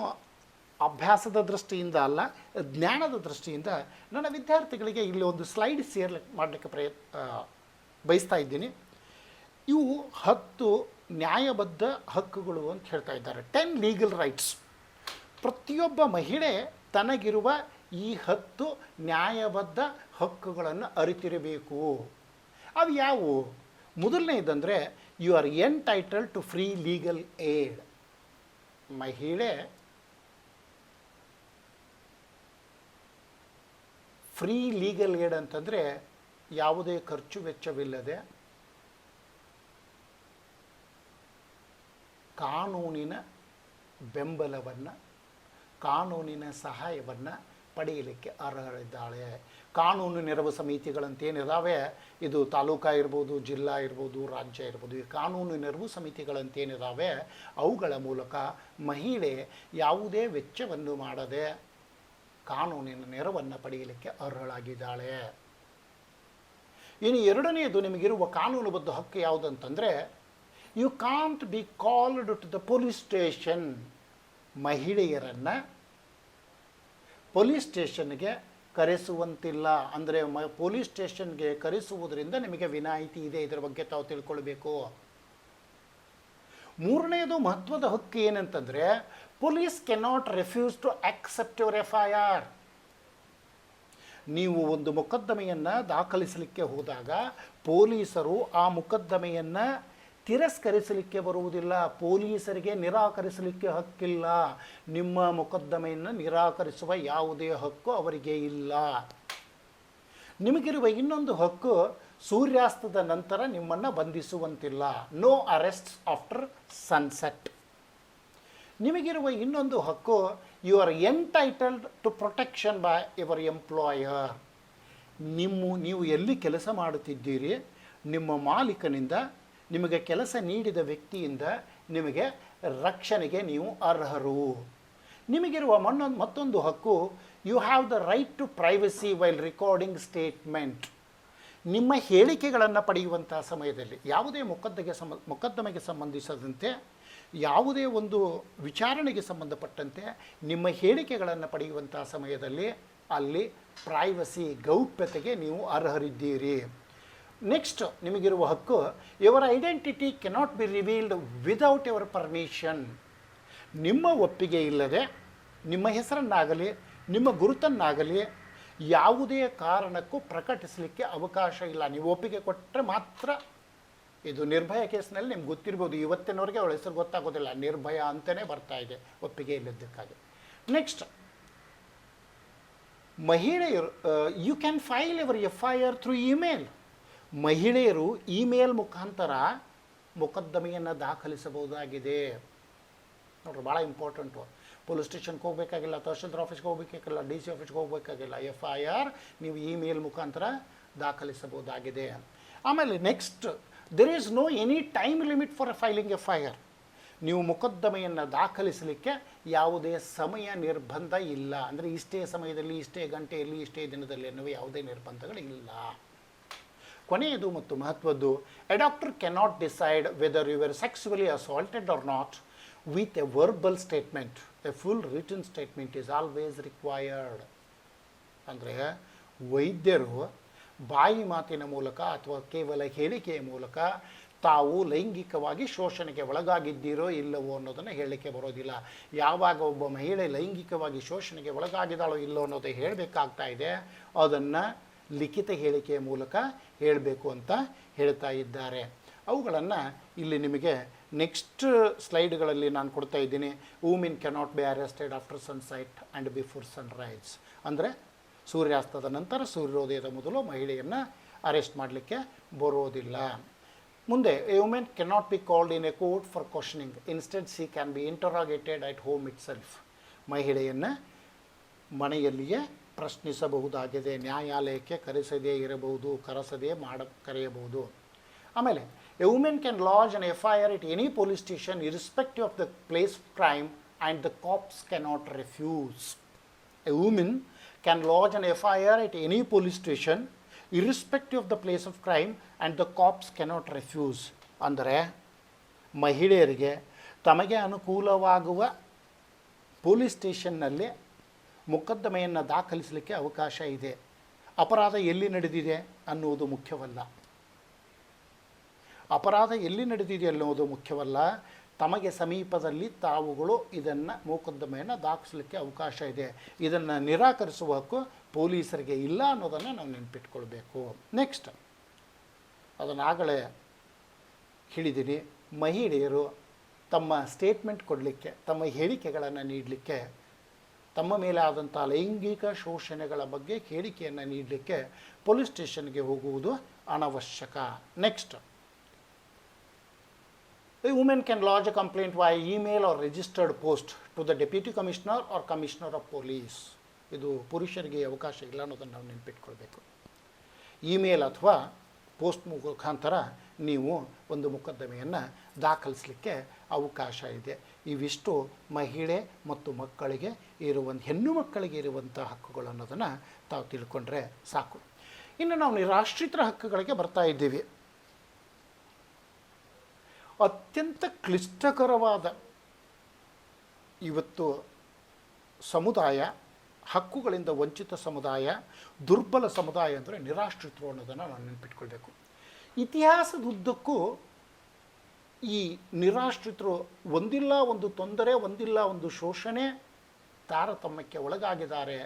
ಅಭ್ಯಾಸದ ದೃಷ್ಟಿಯಿಂದ ಅಲ್ಲ, ಜ್ಞಾನದ ದೃಷ್ಟಿಯಿಂದ ನನ್ನ ವಿದ್ಯಾರ್ಥಿಗಳಿಗೆ ಇಲ್ಲಿ ಒಂದು ಸ್ಲೈಡ್ ಮಾಡಲಿಕ್ಕೆ ಬಯಸ್ತಾ ಇದ್ದೀನಿ. ಇವು 10 ನ್ಯಾಯಬದ್ಧ ಹಕ್ಕುಗಳು ಅಂತ ಹೇಳ್ತಾ ಇದ್ದಾರೆ. 10 ಲೀಗಲ್ ರೈಟ್ಸ್. ಪ್ರತಿಯೊಬ್ಬ ಮಹಿಳೆ ತನಗಿರುವ ಈ 10 ನ್ಯಾಯಬದ್ಧ ಹಕ್ಕುಗಳನ್ನು ಅರಿತಿರಬೇಕು. ಅವು ಯಾವುವು? ಮೊದಲನೇದಂದರೆ, you are entitled to free legal aid. ಮಹಿಳೆ ಫ್ರೀ ಲೀಗಲ್ ಏಡ್ ಅಂತಂದರೆ ಯಾವುದೇ ಖರ್ಚು ವೆಚ್ಚವಿಲ್ಲದೆ ಕಾನೂನಿನ ಬೆಂಬಲವನ್ನು, ಕಾನೂನಿನ ಸಹಾಯವನ್ನು ಪಡೆಯಲಿಕ್ಕೆ ಅರ್ಹರಿದ್ದಾಳೆ. ಕಾನೂನು ನೆರವು ಸಮಿತಿಗಳಂತೇನಿದ್ದಾವೆ, ಇದು ತಾಲೂಕಾ ಇರ್ಬೋದು, ಜಿಲ್ಲಾ ಇರ್ಬೋದು, ರಾಜ್ಯ ಇರ್ಬೋದು, ಈ ಕಾನೂನು ನೆರವು ಸಮಿತಿಗಳಂತೇನಿದ್ದಾವೆ ಅವುಗಳ ಮೂಲಕ ಮಹಿಳೆ ಯಾವುದೇ ವೆಚ್ಚವನ್ನು ಮಾಡದೆ ಕಾನೂನಿನ ನೆರವನ್ನು ಪಡೆಯಲಿಕ್ಕೆ ಅರ್ಹಳಾಗಿದ್ದಾಳೆ. ಇನ್ನು ಎರಡನೆಯದು ನಿಮಗಿರುವ ಕಾನೂನುಬದ್ಧ ಹಕ್ಕು ಯಾವುದಂತಂದರೆ, you can't be called to the police station. ಮಹಿಳೆಯರನ್ನು ಪೊಲೀಸ್ ಸ್ಟೇಷನ್ಗೆ ಕರೆಸುವಂತಿಲ್ಲ. ಅಂದರೆ ಪೊಲೀಸ್ ಸ್ಟೇಷನ್ಗೆ ಕರೆಸುವುದರಿಂದ ನಿಮಗೆ ವಿನಾಯಿತಿ ಇದೆ, ಇದರ ಬಗ್ಗೆ ತಾವು ತಿಳ್ಕೊಳ್ಬೇಕು. ಮೂರನೆಯದು ಮಹತ್ವದ ಹಕ್ಕು ಏನಂತಂದರೆ, police cannot refuse to accept your FIR. ನೀವು ಒಂದು ಮೊಕದ್ದಮೆಯನ್ನು ದಾಖಲಿಸಲಿಕ್ಕೆ ಹೋದಾಗ ಪೊಲೀಸರು ಆ ಮೊಕದ್ದಮೆಯನ್ನು ತಿರಸ್ಕರಿಸಲಿಕ್ಕೆ ಬರುವುದಿಲ್ಲ. ಪೊಲೀಸರಿಗೆ ನಿರಾಕರಿಸಲಿಕ್ಕೆ ಹಕ್ಕಿಲ್ಲ. ನಿಮ್ಮ ಮೊಕದ್ದಮೆಯನ್ನು ನಿರಾಕರಿಸುವ ಯಾವುದೇ ಹಕ್ಕು ಅವರಿಗೆ ಇಲ್ಲ. ನಿಮಗಿರುವ ಇನ್ನೊಂದು ಹಕ್ಕು, ಸೂರ್ಯಾಸ್ತದ ನಂತರ ನಿಮ್ಮನ್ನು ಬಂಧಿಸುವಂತಿಲ್ಲ. No arrest after sunset. ನಿಮಗಿರುವ ಇನ್ನೊಂದು ಹಕ್ಕು, you are entitled to protection by your employer. ನೀವು ಎಲ್ಲಿ ಕೆಲಸ ಮಾಡುತ್ತಿದ್ದೀರಿ, ನಿಮ್ಮ ಮಾಲೀಕನಿಂದ, ನಿಮಗೆ ಕೆಲಸ ನೀಡಿದ ವ್ಯಕ್ತಿಯಿಂದ ನಿಮಗೆ ರಕ್ಷಣೆಗೆ ನೀವು ಅರ್ಹರು. ನಿಮಗಿರುವ ಮತ್ತೊಂದು ಹಕ್ಕು, you have the right to privacy while recording statement. ನಿಮ್ಮ ಹೇಳಿಕೆಗಳನ್ನು ಪಡೆಯುವಂಥ ಸಮಯದಲ್ಲಿ ಯಾವುದೇ ಮೊಕದ್ದಮೆಗೆ ಸಂಬಂಧಿಸಿದಂತೆ, ಯಾವುದೇ ಒಂದು ವಿಚಾರಣೆಗೆ ಸಂಬಂಧಪಟ್ಟಂತೆ ನಿಮ್ಮ ಹೇಳಿಕೆಗಳನ್ನು ಪಡೆಯುವಂಥ ಸಮಯದಲ್ಲಿ ಅಲ್ಲಿ ಪ್ರೈವಸಿ, ಗೌಪ್ಯತೆಗೆ ನೀವು ಅರ್ಹರಿದ್ದೀರಿ. ನೆಕ್ಸ್ಟ್ ನಿಮಗಿರುವ ಹಕ್ಕು, your identity cannot be revealed without your permission. ನಿಮ್ಮ ಒಪ್ಪಿಗೆ ಇಲ್ಲದೆ ನಿಮ್ಮ ಹೆಸರನ್ನಾಗಲಿ ನಿಮ್ಮ ಗುರುತನ್ನಾಗಲಿ ಯಾವುದೇ ಕಾರಣಕ್ಕೂ ಪ್ರಕಟಿಸಲಿಕ್ಕೆ ಅವಕಾಶ ಇಲ್ಲ. ನೀವು ಒಪ್ಪಿಗೆ ಕೊಟ್ಟರೆ ಮಾತ್ರ. ಇದು ನಿರ್ಭಯ ಕೇಸ್ನಲ್ಲಿ ನಿಮ್ಗೆ ಗೊತ್ತಿರ್ಬೋದು, ಇವತ್ತಿನವರೆಗೆ ಅವಳ ಹೆಸರು ಗೊತ್ತಾಗೋದಿಲ್ಲ, ನಿರ್ಭಯ ಅಂತಲೇ ಬರ್ತಾ ಇದೆ ಒಪ್ಪಿಗೆ ಇಲ್ಲದಕ್ಕಾಗಿ. ನೆಕ್ಸ್ಟ್, ಮಹಿಳೆಯರು, you can file your FIR through email. ಮಹಿಳೆಯರು ಇಮೇಲ್ ಮುಖಾಂತರ ಮೊಕದ್ದಮೆಯನ್ನು ದಾಖಲಿಸಬಹುದಾಗಿದೆ. ನೋಡ್ರಿ, ಭಾಳ ಇಂಪಾರ್ಟೆಂಟು. ಪೊಲೀಸ್ ಸ್ಟೇಷನ್ಗೆ ಹೋಗಬೇಕಾಗಿಲ್ಲ, ತಹಶೀಲ್ದಾರ್ ಆಫೀಸ್ಗೆ ಹೋಗಬೇಕಾಗಿಲ್ಲ, DC ಆಫೀಸ್ಗೆ ಹೋಗಬೇಕಾಗಿಲ್ಲ. FIR ನೀವು ಇಮೇಲ್ ಮುಖಾಂತರ ದಾಖಲಿಸಬಹುದಾಗಿದೆ. ಆಮೇಲೆ next, there is no any time limit for filing FIR. ನೀವು ಮೊಕದ್ದಮೆಯನ್ನು ದಾಖಲಿಸಲಿಕ್ಕೆ ಯಾವುದೇ ಸಮಯ ನಿರ್ಬಂಧ ಇಲ್ಲ. ಅಂದರೆ ಇಷ್ಟೇ ಸಮಯದಲ್ಲಿ, ಇಷ್ಟೇ ಗಂಟೆಯಲ್ಲಿ, ಇಷ್ಟೇ ದಿನದಲ್ಲಿ ಅನ್ನುವ ಯಾವುದೇ ನಿರ್ಬಂಧಗಳಿಲ್ಲ. ಕೊನೆಯದು ಮತ್ತು ಮಹತ್ವದ್ದು, a doctor cannot decide whether you are sexually assaulted or not with a verbal statement. A full written statement is always required. ಅಂದರೆ ವೈದ್ಯರು ಬಾಯಿ ಮಾತಿನ ಮೂಲಕ ಅಥವಾ ಕೇವಲ ಹೇಳಿಕೆಯ ಮೂಲಕ ತಾವು ಲೈಂಗಿಕವಾಗಿ ಶೋಷಣೆಗೆ ಒಳಗಾಗಿದ್ದೀರೋ ಇಲ್ಲವೋ ಅನ್ನೋದನ್ನು ಹೇಳಲಿಕ್ಕೆ ಬರೋದಿಲ್ಲ. ಯಾವಾಗ ಒಬ್ಬ ಮಹಿಳೆ ಲೈಂಗಿಕವಾಗಿ ಶೋಷಣೆಗೆ ಒಳಗಾಗಿದ್ದಾಳೋ ಇಲ್ಲೋ ಅನ್ನೋದು ಹೇಳಬೇಕಾಗ್ತಾ ಇದೆ, ಅದನ್ನು ಲಿಖಿತ ಹೇಳಿಕೆಯ ಮೂಲಕ ಹೇಳಬೇಕು ಅಂತ ಹೇಳ್ತಾ ಇದ್ದಾರೆ. ಅವುಗಳನ್ನು ಇಲ್ಲಿ ನಿಮಗೆ ನೆಕ್ಸ್ಟ್ ಸ್ಲೈಡ್ಗಳಲ್ಲಿ ನಾನು ಕೊಡ್ತಾ ಇದ್ದೀನಿ. Women cannot be arrested after sunset and before Sunrise. ಅಂದರೆ ಸೂರ್ಯಾಸ್ತದ ನಂತರ, ಸೂರ್ಯೋದಯದ ಮೊದಲು ಮಹಿಳೆಯನ್ನು ಅರೆಸ್ಟ್ ಮಾಡಲಿಕ್ಕೆ ಬರೋದಿಲ್ಲ. ಮುಂದೆ, a women cannot be called in a court for questioning, instead she can be interrogated at home itself. ಮಹಿಳೆಯನ್ನು ಮನೆಯಲ್ಲಿಯೇ ಪ್ರಶ್ನಿಸಬಹುದಾಗಿದೆ, ನ್ಯಾಯಾಲಯಕ್ಕೆ ಕರೆಸದೇ ಇರಬಹುದು, ಕರೆಯಬಹುದು. ಆಮೇಲೆ, a women can lodge an FIR at any police station irrespective of the place of crime and the cops cannot refuse. A woman can lodge an FIR at any police station irrespective of the place of crime and the cops cannot refuse. ಅಂದರೆ ಮಹಿಳೆಯರಿಗೆ ತಮಗೆ ಅನುಕೂಲವಾಗುವ police ಸ್ಟೇಷನ್ನಲ್ಲಿ ಮೊಕದ್ದಮೆಯನ್ನು ದಾಖಲಿಸಲಿಕ್ಕೆ ಅವಕಾಶ ಇದೆ. ಅಪರಾಧ ಎಲ್ಲಿ ನಡೆದಿದೆ ಅನ್ನುವುದು ಮುಖ್ಯವಲ್ಲ. ಅಪರಾಧ ಎಲ್ಲಿ ನಡೆದಿದೆ ಅನ್ನೋದು ಮುಖ್ಯವಲ್ಲ. ತಮಗೆ ಸಮೀಪದಲ್ಲಿ ತಾವುಗಳು ಇದನ್ನು ಮೊಕದ್ದಮೆಯನ್ನು ದಾಖಲಿಸಲಿಕ್ಕೆ ಅವಕಾಶ ಇದೆ. ಇದನ್ನು ನಿರಾಕರಿಸುವ ಹಕ್ಕು ಪೊಲೀಸರಿಗೆ ಇಲ್ಲ ಅನ್ನೋದನ್ನು ನಾವು ನೆನಪಿಟ್ಕೊಳ್ಬೇಕು. ನೆಕ್ಸ್ಟ್, ಅದನ್ನಾಗಲೇ ಹೇಳಿದ್ದೀನಿ, ಮಹಿಳೆಯರು ತಮ್ಮ ಸ್ಟೇಟ್ಮೆಂಟ್ ಕೊಡಲಿಕ್ಕೆ, ತಮ್ಮ ಹೇಳಿಕೆಗಳನ್ನು ನೀಡಲಿಕ್ಕೆ, ತಮ್ಮ ಮೇಲೆ ಆದಂಥ ಲೈಂಗಿಕ ಶೋಷಣೆಗಳ ಬಗ್ಗೆ ಹೇಳಿಕೆಯನ್ನು ನೀಡಲಿಕ್ಕೆ ಪೊಲೀಸ್ ಸ್ಟೇಷನ್ಗೆ ಹೋಗುವುದು ಅನವಶ್ಯಕ. Next, a woman can lodge a complaint via email or registered post to the deputy commissioner or commissioner of police. ಇದು ಪುರುಷರಿಗೆ ಅವಕಾಶ ಇಲ್ಲ ಅನ್ನೋದನ್ನು ನಾವು ನೆನಪಿಟ್ಕೊಳ್ಬೇಕು. ಇಮೇಲ್ ಅಥವಾ ಪೋಸ್ಟ್ ಮುಖಾಂತರ ನೀವು ಒಂದು ಮೊಕದ್ದಮೆಯನ್ನು ದಾಖಲಿಸಲಿಕ್ಕೆ ಅವಕಾಶ ಇದೆ. ಇವಿಷ್ಟು ಮಹಿಳೆ ಮತ್ತು ಮಕ್ಕಳಿಗೆ ಹೆಣ್ಣು ಮಕ್ಕಳಿಗೆ ಇರುವಂಥ ಹಕ್ಕುಗಳು ಅನ್ನೋದನ್ನು ತಾವು ತಿಳ್ಕೊಂಡ್ರೆ ಸಾಕು. ಇನ್ನು ನಾವು ನಿರಾಶ್ರಿತರ ಹಕ್ಕುಗಳಿಗೆ ಬರ್ತಾ ಇದ್ದೀವಿ. ಅತ್ಯಂತ ಕ್ಲಿಷ್ಟಕರವಾದ ಇವತ್ತು ಸಮುದಾಯ, ಹಕ್ಕುಗಳಿಂದ ವಂಚಿತ ಸಮುದಾಯ, ದುರ್ಬಲ ಸಮುದಾಯ ಅಂದರೆ ನಿರಾಶ್ರಿತರು ಅನ್ನೋದನ್ನು ನಾವು ನೆನಪಿಟ್ಕೊಳ್ಬೇಕು. ಇತಿಹಾಸದುದ್ದಕ್ಕೂ ಈ ನಿರಾಶ್ರಿತರು ಒಂದಿಲ್ಲ ಒಂದು ತೊಂದರೆ, ಒಂದಿಲ್ಲ ಒಂದು ಶೋಷಣೆ, ತಾರತಮ್ಯಕ್ಕೆ ಒಳಗಾಗಿದ್ದಾರೆ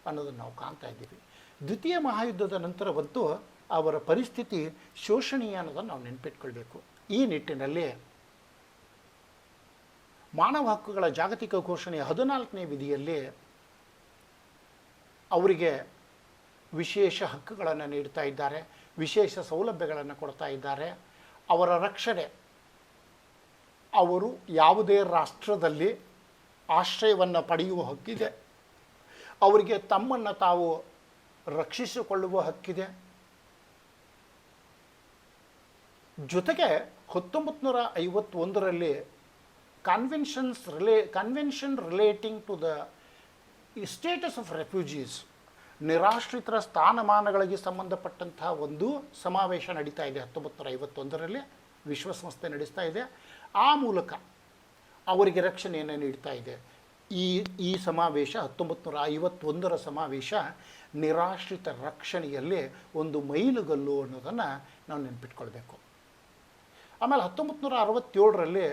ಅನ್ನೋದನ್ನು ನಾವು ಕಾಣ್ತಾ ಇದ್ದೀವಿ. ದ್ವಿತೀಯ ಮಹಾಯುದ್ಧದ ನಂತರವಂತೂ ಅವರ ಪರಿಸ್ಥಿತಿ ಶೋಷಣೀಯ ಅನ್ನೋದನ್ನು ನಾವು ನೆನಪಿಟ್ಕೊಳ್ಬೇಕು. ಈ ನಿಟ್ಟಿನಲ್ಲಿ ಮಾನವ ಹಕ್ಕುಗಳ ಜಾಗತಿಕ ಘೋಷಣೆಯ 14ನೇ ವಿಧಿಯಲ್ಲಿ ಅವರಿಗೆ ವಿಶೇಷ ಹಕ್ಕುಗಳನ್ನು ನೀಡ್ತಾ ಇದ್ದಾರೆ, ವಿಶೇಷ ಸೌಲಭ್ಯಗಳನ್ನು ಕೊಡ್ತಾ ಇದ್ದಾರೆ. ಅವರ ರಕ್ಷಣೆ, ಅವರು ಯಾವುದೇ ರಾಷ್ಟ್ರದಲ್ಲಿ ಆಶ್ರಯವನ್ನು ಪಡೆಯುವ ಹಕ್ಕಿದೆ, ಅವರಿಗೆ ತಮ್ಮನ್ನು ತಾವು ರಕ್ಷಿಸಿಕೊಳ್ಳುವ ಹಕ್ಕಿದೆ. ಜೊತೆಗೆ 1951ರಲ್ಲಿ convention relating to the status of refugees, ನಿರಾಶ್ರಿತರ ಸ್ಥಾನಮಾನಗಳಿಗೆ ಸಂಬಂಧಪಟ್ಟಂತಹ ಒಂದು ಸಮಾವೇಶ ನಡೀತಾ ಇದೆ 1951ರಲ್ಲಿ ವಿಶ್ವಸಂಸ್ಥೆ ನಡೆಸ್ತಾ ಇದೆ. ಆ ಮೂಲಕ ಅವರಿಗೆ ರಕ್ಷಣೆಯನ್ನು ನೀಡ್ತಾ ಇದೆ. ಈ ಸಮಾವೇಶ 1951ರ ಸಮಾವೇಶ ನಿರಾಶ್ರಿತ ರಕ್ಷಣೆಯಲ್ಲಿ ಒಂದು ಮೈಲುಗಲ್ಲು ಅನ್ನೋದನ್ನು ನಾವು ನೆನಪಿಟ್ಕೊಳ್ಬೇಕು. ಆಮೇಲೆ 1967ರಲ್ಲಿ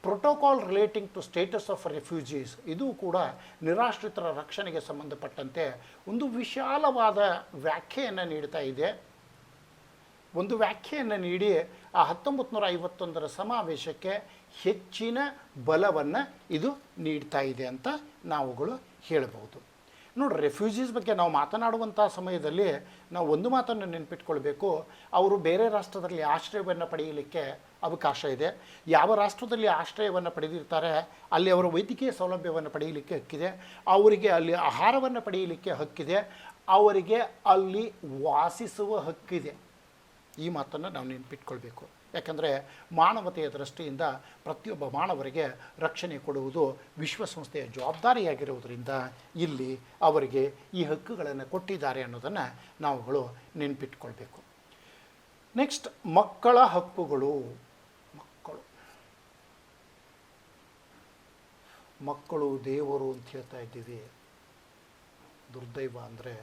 protocol relating to status of refugees, ಇದು ಕೂಡ ನಿರಾಶ್ರಿತರ ರಕ್ಷಣೆಗೆ ಸಂಬಂಧಪಟ್ಟಂತೆ ಒಂದು ವಿಶಾಲವಾದ ವ್ಯಾಖ್ಯೆಯನ್ನು ನೀಡ್ತಾ ಇದೆ. ಒಂದು ವ್ಯಾಖ್ಯೆಯನ್ನು ನೀಡಿ ಆ 1951ರ ಸಮಾವೇಶಕ್ಕೆ ಹೆಚ್ಚಿನ ಬಲವನ್ನು ಇದು ನೀಡ್ತಾ ಇದೆ ಅಂತ ನಾವುಗಳು ಹೇಳಬಹುದು. ನೋಡಿರಿ, ರೆಫ್ಯೂಜೀಸ್ ಬಗ್ಗೆ ನಾವು ಮಾತನಾಡುವಂಥ ಸಮಯದಲ್ಲಿ ನಾವು ಒಂದು ಮಾತನ್ನು ನೆನಪಿಟ್ಕೊಳ್ಬೇಕು. ಅವರು ಬೇರೆ ರಾಷ್ಟ್ರದಲ್ಲಿ ಆಶ್ರಯವನ್ನು ಪಡೆಯಲಿಕ್ಕೆ ಅವಕಾಶ ಇದೆ. ಯಾವ ರಾಷ್ಟ್ರದಲ್ಲಿ ಆಶ್ರಯವನ್ನು ಪಡೆದಿರ್ತಾರೆ ಅಲ್ಲಿ ಅವರ ವೈದ್ಯಕೀಯ ಸೌಲಭ್ಯವನ್ನು ಪಡೆಯಲಿಕ್ಕೆ ಹಕ್ಕಿದೆ, ಅವರಿಗೆ ಅಲ್ಲಿ ಆಹಾರವನ್ನು ಪಡೆಯಲಿಕ್ಕೆ ಹಕ್ಕಿದೆ, ಅವರಿಗೆ ಅಲ್ಲಿ ವಾಸಿಸುವ ಹಕ್ಕಿದೆ. ಈ ಮಾತನ್ನು ನಾವು ನೆನಪಿಟ್ಕೊಳ್ಬೇಕು. ಯಾಕಂದರೆ ಮಾನವತೆಯ ದೃಷ್ಟಿಯಿಂದ ಪ್ರತಿಯೊಬ್ಬ ಮಾನವರಿಗೆ ರಕ್ಷಣೆ ಕೊಡುವುದು ವಿಶ್ವಸಂಸ್ಥೆಯ ಜವಾಬ್ದಾರಿಯಾಗಿರುವುದರಿಂದ ಇಲ್ಲಿ ಅವರಿಗೆ ಈ ಹಕ್ಕುಗಳನ್ನು ಕೊಟ್ಟಿದ್ದಾರೆ ಅನ್ನೋದನ್ನು ನಾವುಗಳು ನೆನಪಿಟ್ಕೊಳ್ಬೇಕು. ನೆಕ್ಸ್ಟ್, ಮಕ್ಕಳ ಹಕ್ಕುಗಳು. ಮಕ್ಕಳು ದೇವರು ಅಂತ ಹೇಳ್ತಾ ಇದ್ದೀವಿ. ದುರ್ದೈವ ಅಂದರೆ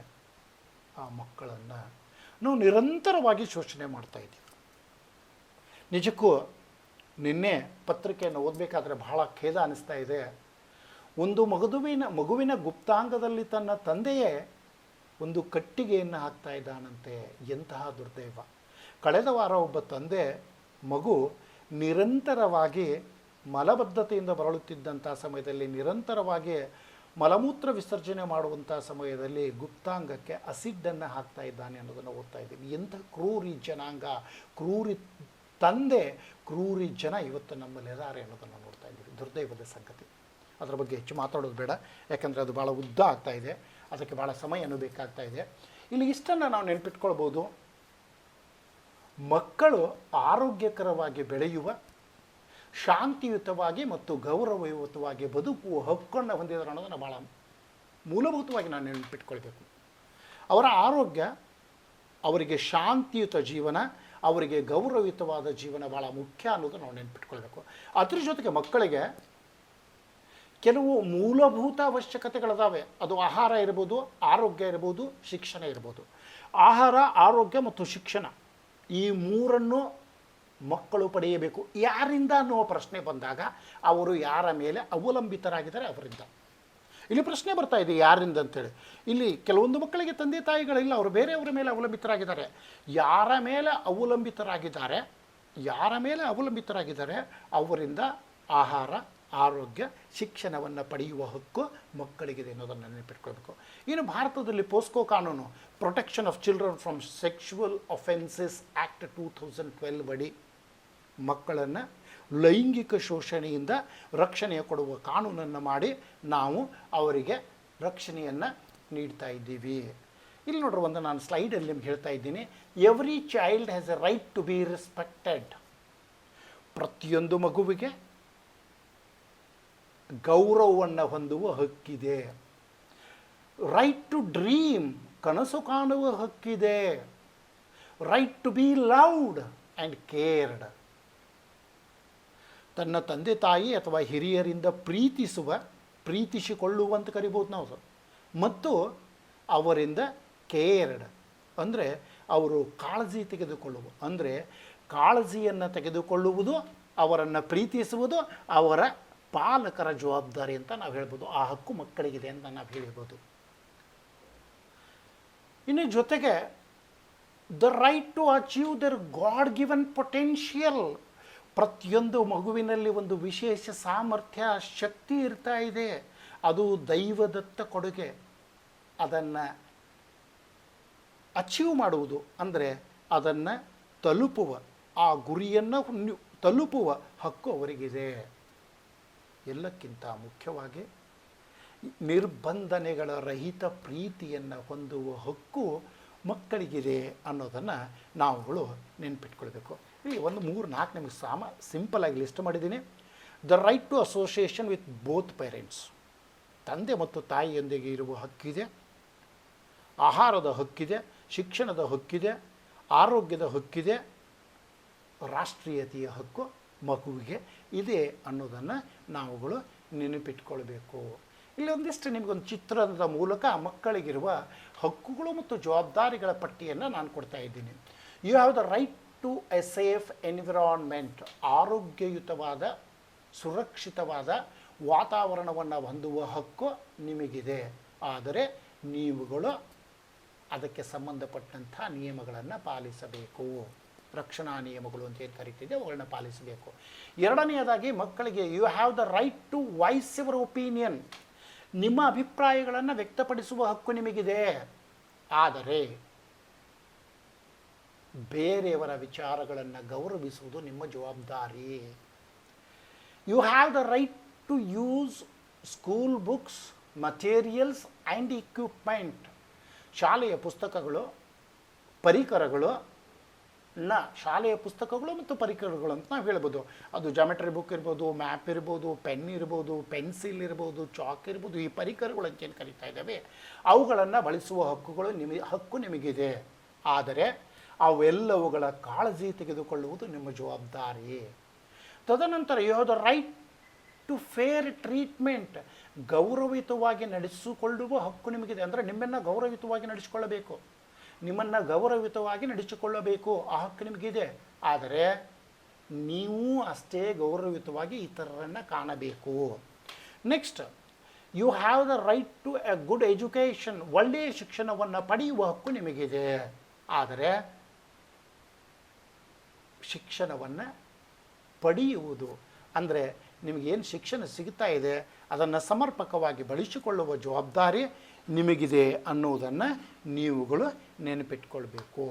ಆ ಮಕ್ಕಳನ್ನು ನಾವು ನಿರಂತರವಾಗಿ ಶೋಷಣೆ ಮಾಡ್ತಾ ಇದ್ದೀವಿ. ನಿಜಕ್ಕೂ ನಿನ್ನೆ ಪತ್ರಿಕೆಯನ್ನು ಓದಬೇಕಾದ್ರೆ ಬಹಳ ಖೇದ ಅನ್ನಿಸ್ತಾ ಇದೆ. ಒಂದು ಮಗುವಿನ ಗುಪ್ತಾಂಗದಲ್ಲಿ ತನ್ನ ತಂದೆಯೇ ಒಂದು ಕಟ್ಟಿಗೆಯನ್ನು ಹಾಕ್ತಾ ಇದ್ದಾನಂತೆ. ಎಂತಹ ದುರ್ದೈವ. ಕಳೆದ ವಾರ ಒಬ್ಬ ತಂದೆ ಮಗು ನಿರಂತರವಾಗಿ ಮಲಬದ್ಧತೆಯಿಂದ ಬರಳುತ್ತಿದ್ದಂಥ ಸಮಯದಲ್ಲಿ, ನಿರಂತರವಾಗಿ ಮಲಮೂತ್ರ ವಿಸರ್ಜನೆ ಮಾಡುವಂಥ ಸಮಯದಲ್ಲಿ ಗುಪ್ತಾಂಗಕ್ಕೆ ಅಸಿಡನ್ನು ಹಾಕ್ತಾ ಇದ್ದಾನೆ ಅನ್ನೋದನ್ನು ಓದ್ತಾ ಇದ್ದೀವಿ. ಎಂಥ ಕ್ರೂರಿ ಜನಾಂಗ, ಕ್ರೂರಿ ತಂದೆ, ಕ್ರೂರಿ ಜನ ಇವತ್ತು ನಮ್ಮಲ್ಲಿ ಇದ್ದಾರೆ ಅನ್ನೋದನ್ನು ನೋಡ್ತಾ ಇದ್ದೀವಿ. ದುರ್ದೈವದ ಸಂಗತಿ. ಅದರ ಬಗ್ಗೆ ಹೆಚ್ಚು ಮಾತಾಡೋದು ಬೇಡ, ಯಾಕಂದರೆ ಅದು ಭಾಳ ಉದ್ದ ಆಗ್ತಾ ಇದೆ, ಅದಕ್ಕೆ ಭಾಳ ಸಮಯನೂ ಬೇಕಾಗ್ತಾ ಇದೆ. ಇಲ್ಲಿ ಇಷ್ಟನ್ನು ನಾವು ನೆನಪಿಟ್ಕೊಳ್ಬೋದು. ಮಕ್ಕಳು ಆರೋಗ್ಯಕರವಾಗಿ ಬೆಳೆಯುವ, ಶಾಂತಿಯುತವಾಗಿ ಮತ್ತು ಗೌರವಯುತವಾಗಿ ಬದುಕುವ ಹಕ್ಕನ್ನು ಹೊಂದಿದ್ದಾರೆ ಅನ್ನೋದನ್ನು ಭಾಳ ಮೂಲಭೂತವಾಗಿ ನಾವು ನೆನಪಿಟ್ಕೊಳ್ಬೇಕು. ಅವರ ಆರೋಗ್ಯ, ಅವರಿಗೆ ಶಾಂತಿಯುತ ಜೀವನ, ಅವರಿಗೆ ಗೌರವಯುತವಾದ ಜೀವನ ಭಾಳ ಮುಖ್ಯ ಅನ್ನೋದು ನಾವು ನೆನಪಿಟ್ಕೊಳ್ಬೇಕು. ಅದ್ರ ಜೊತೆಗೆ ಮಕ್ಕಳಿಗೆ ಕೆಲವು ಮೂಲಭೂತ ಅವಶ್ಯಕತೆಗಳಿದಾವೆ. ಅದು ಆಹಾರ ಇರ್ಬೋದು, ಆರೋಗ್ಯ ಇರ್ಬೋದು, ಶಿಕ್ಷಣ ಇರ್ಬೋದು. ಆಹಾರ, ಆರೋಗ್ಯ ಮತ್ತು ಶಿಕ್ಷಣ ಈ ಮೂರನ್ನು ಮಕ್ಕಳು ಪಡೆಯಬೇಕು. ಯಾರಿಂದ ಅನ್ನೋ ಪ್ರಶ್ನೆ ಬಂದಾಗ ಅವರು ಯಾರ ಮೇಲೆ ಅವಲಂಬಿತರಾಗಿದ್ದಾರೆ ಅವರಿಂದ. ಇಲ್ಲಿ ಪ್ರಶ್ನೆ ಬರ್ತಾ ಇದೆ ಯಾರಿಂದ ಅಂತೇಳಿ. ಇಲ್ಲಿ ಕೆಲವೊಂದು ಮಕ್ಕಳಿಗೆ ತಂದೆ ತಾಯಿಗಳಿಲ್ಲ, ಅವರು ಬೇರೆಯವರ ಮೇಲೆ ಅವಲಂಬಿತರಾಗಿದ್ದಾರೆ. ಯಾರ ಮೇಲೆ ಅವಲಂಬಿತರಾಗಿದ್ದಾರೆ ಅವರಿಂದ ಆಹಾರ, ಆರೋಗ್ಯ, ಶಿಕ್ಷಣವನ್ನು ಪಡೆಯುವ ಹಕ್ಕು ಮಕ್ಕಳಿಗಿದೆ ಅನ್ನೋದನ್ನು ನೆನಪಿಟ್ಕೊಳ್ಬೇಕು. ಇನ್ನು ಭಾರತದಲ್ಲಿ ಪೋಸ್ಕೋ ಕಾನೂನು, protection of children from sexual offences act 2012 ಅಡಿ ಮಕ್ಕಳನ್ನು ಲೈಂಗಿಕ ಶೋಷಣೆಯಿಂದ ರಕ್ಷಣೆ ಕೊಡುವ ಕಾನೂನನ್ನು ಮಾಡಿ ನಾವು ಅವರಿಗೆ ರಕ್ಷಣೆಯನ್ನು ನೀಡ್ತಾ ಇದ್ದೀವಿ. ಇಲ್ಲಿ ನೋಡ್ರಿ, ಒಂದು ನಾನು ಸ್ಲೈಡಲ್ಲಿ ನಿಮ್ಗೆ ಹೇಳ್ತಾ ಇದ್ದೀನಿ. Every child has a right to be respected. ಪ್ರತಿಯೊಂದು ಮಗುವಿಗೆ ಗೌರವವನ್ನು ಹೊಂದುವ ಹಕ್ಕಿದೆ. ರೈಟ್ ಟು ಡ್ರೀಮ್, ಕನಸು ಕಾಣುವ ಹಕ್ಕಿದೆ. Right to be loved and cared. ತನ್ನ ತಂದೆ ತಾಯಿ ಅಥವಾ ಹಿರಿಯರಿಂದ ಪ್ರೀತಿಸಿಕೊಳ್ಳುವಂತ ಕರಿಬೋದು ನಾವು. ಮತ್ತು ಅವರಿಂದ ಕೇರ್ಡ್ ಅಂದರೆ ಅವರು ಕಾಳಜಿ ತೆಗೆದುಕೊಳ್ಳುವುದು, ಅಂದರೆ ಕಾಳಜಿಯನ್ನು ತೆಗೆದುಕೊಳ್ಳುವುದು, ಅವರನ್ನು ಪ್ರೀತಿಸುವುದು ಅವರ ಪಾಲಕರ ಜವಾಬ್ದಾರಿ ಅಂತ ನಾವು ಹೇಳ್ಬೋದು. ಆ ಹಕ್ಕು ಮಕ್ಕಳಿಗಿದೆ ಅಂತ ನಾವು ಹೇಳ್ಬೋದು. ಇನ್ನು ಜೊತೆಗೆ the right to achieve their god given potential. ಪ್ರತಿಯೊಂದು ಮಗುವಿನಲ್ಲಿ ಒಂದು ವಿಶೇಷ ಸಾಮರ್ಥ್ಯ, ಶಕ್ತಿ ಇರ್ತಾ ಇದೆ. ಅದು ದೈವದತ್ತ ಕೊಡುಗೆ. ಅದನ್ನು ಅಚೀವ್ ಮಾಡುವುದು ಅಂದರೆ ಅದನ್ನು ತಲುಪುವ, ಆ ಗುರಿಯನ್ನು ತಲುಪುವ ಹಕ್ಕು ಅವರಿಗಿದೆ. ಎಲ್ಲಕ್ಕಿಂತ ಮುಖ್ಯವಾಗಿ ನಿರ್ಬಂಧನೆಗಳ ರಹಿತ ಪ್ರೀತಿಯನ್ನು ಹೊಂದುವ ಹಕ್ಕು ಮಕ್ಕಳಿಗಿದೆ ಅನ್ನೋದನ್ನು ನಾವುಗಳು ನೆನಪಿಟ್ಕೊಳ್ಬೇಕು. ಇಲ್ಲಿ ಒಂದು 3-4 ನಿಮಗೆ ಸಿಂಪಲಾಗಿ ಲಿಸ್ಟ್ ಮಾಡಿದ್ದೀನಿ. The right to association with both parents. ತಂದೆ ಮತ್ತು ತಾಯಿಯೊಂದಿಗೆ ಇರುವ ಹಕ್ಕಿದೆ, ಆಹಾರದ ಹಕ್ಕಿದೆ, ಶಿಕ್ಷಣದ ಹಕ್ಕಿದೆ, ಆರೋಗ್ಯದ ಹಕ್ಕಿದೆ, ರಾಷ್ಟ್ರೀಯತೆಯ ಹಕ್ಕು ಮಗುವಿಗೆ ಇದೆ ಅನ್ನೋದನ್ನು ನಾವುಗಳು ನೆನಪಿಟ್ಕೊಳ್ಬೇಕು. ಇಲ್ಲಿ ಒಂದಿಷ್ಟು ನಿಮಗೊಂದು ಚಿತ್ರದ ಮೂಲಕ ಮಕ್ಕಳಿಗಿರುವ ಹಕ್ಕುಗಳು ಮತ್ತು ಜವಾಬ್ದಾರಿಗಳ ಪಟ್ಟಿಯನ್ನು ನಾನು ಕೊಡ್ತಾ ಇದ್ದೀನಿ. You have the right to a safe environment. ಆರೋಗ್ಯಯುತವಾದ ಸುರಕ್ಷಿತವಾದ ವಾತಾವರಣವನ್ನು ಹೊಂದುವ ಹಕ್ಕು ನಿಮಗಿದೆ. ಆದರೆ ನೀವುಗಳು ಅದಕ್ಕೆ ಸಂಬಂಧಪಟ್ಟಂಥ ನಿಯಮಗಳನ್ನು ಪಾಲಿಸಬೇಕು. ರಕ್ಷಣಾ ನಿಯಮಗಳು ಅಂತ ಏನು ಕರಿತಿದೆ ಅವುಗಳನ್ನ ಪಾಲಿಸಬೇಕು. ಎರಡನೆಯದಾಗಿ ಮಕ್ಕಳಿಗೆ you have the right to voice your opinion. ನಿಮ್ಮ ಅಭಿಪ್ರಾಯಗಳನ್ನು ವ್ಯಕ್ತಪಡಿಸುವ ಹಕ್ಕು ನಿಮಗಿದೆ. ಆದರೆ ಬೇರೆಯವರ ವಿಚಾರಗಳನ್ನು ಗೌರವಿಸುವುದು ನಿಮ್ಮ ಜವಾಬ್ದಾರಿ. You have the right to use school books, materials and equipment. ಶಾಲೆಯ ಪುಸ್ತಕಗಳು, ಪರಿಕರಗಳು ಶಾಲೆಯ ಪುಸ್ತಕಗಳು ಮತ್ತು ಪರಿಕರಗಳು ಅಂತ ನಾವು ಹೇಳ್ಬೋದು. ಅದು ಜಾಮೆಟ್ರಿ ಬುಕ್ ಇರ್ಬೋದು, ಮ್ಯಾಪ್ ಇರ್ಬೋದು, ಪೆನ್ ಇರ್ಬೋದು, ಪೆನ್ಸಿಲ್ ಇರ್ಬೋದು, ಚಾಕ್ ಇರ್ಬೋದು. ಈ ಪರಿಕರಗಳು ಅಂತ ಏನು ಕರೀತಾ ಇದ್ದಾವೆ ಅವುಗಳನ್ನು ಬಳಸುವ ಹಕ್ಕು ನಿಮಗಿದೆ. ಆದರೆ ಅವೆಲ್ಲವುಗಳ ಕಾಳಜಿ ತೆಗೆದುಕೊಳ್ಳುವುದು ನಿಮ್ಮ ಜವಾಬ್ದಾರಿ. ತದನಂತರ you have the right to fair treatment. ಗೌರವಯುತವಾಗಿ ನಡೆಸಿಕೊಳ್ಳುವ ಹಕ್ಕು ನಿಮಗಿದೆ. ಅಂದರೆ ನಿಮ್ಮನ್ನು ಗೌರವಯುತವಾಗಿ ನಡೆಸಿಕೊಳ್ಳಬೇಕು, ನಿಮ್ಮನ್ನು ಗೌರವಯುತವಾಗಿ ನಡೆಸಿಕೊಳ್ಳಬೇಕು, ಆ ಹಕ್ಕು ನಿಮಗಿದೆ. ಆದರೆ ನೀವು ಅಷ್ಟೇ ಗೌರವಯುತವಾಗಿ ಇತರರನ್ನು ಕಾಣಬೇಕು. Next, you have the right to a good education. ಒಳ್ಳೆಯ ಶಿಕ್ಷಣವನ್ನು ಪಡೆಯುವ ಹಕ್ಕು ನಿಮಗಿದೆ. ಆದರೆ ಶಿಕ್ಷಣವನ್ನು ಪಡೆಯುವುದು ಅಂದರೆ ನಿಮಗೇನು ಶಿಕ್ಷಣ ಸಿಗ್ತಾ ಇದೆ ಅದನ್ನು ಸಮರ್ಪಕವಾಗಿ ಬಳಸಿಕೊಳ್ಳುವ ಜವಾಬ್ದಾರಿ ನಿಮಗಿದೆ ಅನ್ನುವುದನ್ನು ನೀವುಗಳು ನೆನಪಿಟ್ಕೊಳ್ಬೇಕು.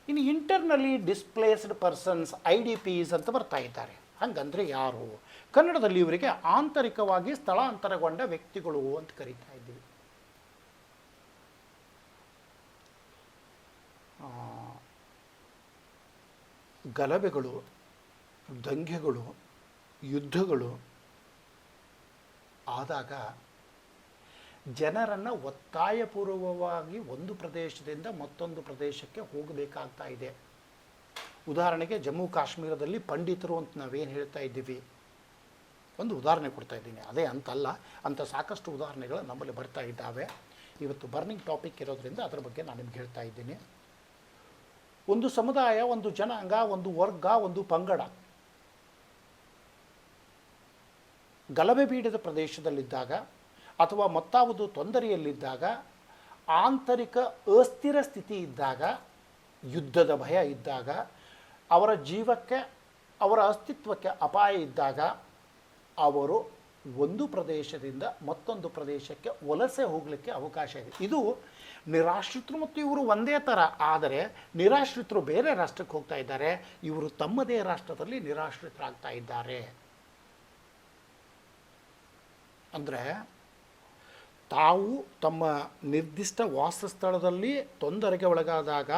ಇನ್ನು ಇಂಟರ್ನಲಿ ಡಿಸ್ಪ್ಲೇಸ್ಡ್ ಪರ್ಸನ್ಸ್, IDPs ಅಂತ ಬರ್ತಾ ಇದ್ದಾರೆ. ಹಂಗಂದರೆ ಯಾರು? ಕನ್ನಡದಲ್ಲಿ ಇವರಿಗೆ ಆಂತರಿಕವಾಗಿ ಸ್ಥಳಾಂತರಗೊಂಡ ವ್ಯಕ್ತಿಗಳು ಅಂತ ಕರೀತಾ ಇದ್ದೀವಿ. ಗಲಭೆಗಳು, ದಂಗೆಗಳು, ಯುದ್ಧಗಳು ಆದಾಗ ಜನರನ್ನು ಒತ್ತಾಯಪೂರ್ವಕವಾಗಿ ಒಂದು ಪ್ರದೇಶದಿಂದ ಮತ್ತೊಂದು ಪ್ರದೇಶಕ್ಕೆ ಹೋಗಬೇಕಾಗ್ತಾ ಇದೆ. ಉದಾಹರಣೆಗೆ ಜಮ್ಮು ಕಾಶ್ಮೀರದಲ್ಲಿ ಪಂಡಿತರು ಅಂತ ನಾವೇನು ಹೇಳ್ತಾ ಇದ್ದೀವಿ, ಒಂದು ಉದಾಹರಣೆ ಕೊಡ್ತಾ ಇದ್ದೀನಿ. ಅದೇ ಅಂತಲ್ಲ, ಅಂಥ ಸಾಕಷ್ಟು ಉದಾಹರಣೆಗಳು ನಮ್ಮಲ್ಲಿ ಬರ್ತಾ ಇದ್ದಾವೆ. ಇವತ್ತು ಬರ್ನಿಂಗ್ ಟಾಪಿಕ್ ಇರೋದ್ರಿಂದ ಅದರ ಬಗ್ಗೆ ನಾನು ನಿಮ್ಗೆ ಹೇಳ್ತಾ ಇದ್ದೀನಿ. ಒಂದು ಸಮುದಾಯ, ಒಂದು ಜನಾಂಗ, ಒಂದು ವರ್ಗ, ಒಂದು ಪಂಗಡ ಗಲಭೆ ಪೀಡಿತ ಪ್ರದೇಶದಲ್ಲಿದ್ದಾಗ ಅಥವಾ ಮತ್ತಾವುದು ತೊಂದರೆಯಲ್ಲಿದ್ದಾಗ, ಆಂತರಿಕ ಅಸ್ಥಿರ ಸ್ಥಿತಿ ಇದ್ದಾಗ, ಯುದ್ಧದ ಭಯ ಇದ್ದಾಗ, ಅವರ ಜೀವಕ್ಕೆ ಅವರ ಅಸ್ತಿತ್ವಕ್ಕೆ ಅಪಾಯ ಇದ್ದಾಗ ಅವರು ಒಂದು ಪ್ರದೇಶದಿಂದ ಮತ್ತೊಂದು ಪ್ರದೇಶಕ್ಕೆ ವಲಸೆ ಹೋಗಲಿಕ್ಕೆ ಅವಕಾಶ ಇದೆ. ಇದು ನಿರಾಶ್ರಿತರು ಮತ್ತು ಇವರು ಒಂದೇ ಥರ. ಆದರೆ ನಿರಾಶ್ರಿತರು ಬೇರೆ ರಾಷ್ಟ್ರಕ್ಕೆ ಹೋಗ್ತಾ ಇದ್ದಾರೆ, ಇವರು ತಮ್ಮದೇ ರಾಷ್ಟ್ರದಲ್ಲಿ ನಿರಾಶ್ರಿತರಾಗ್ತಾ ಇದ್ದಾರೆ. ಅಂದರೆ ತಾವು ತಮ್ಮ ನಿರ್ದಿಷ್ಟ ವಾಸಸ್ಥಳದಲ್ಲಿ ತೊಂದರೆಗೆ ಒಳಗಾದಾಗ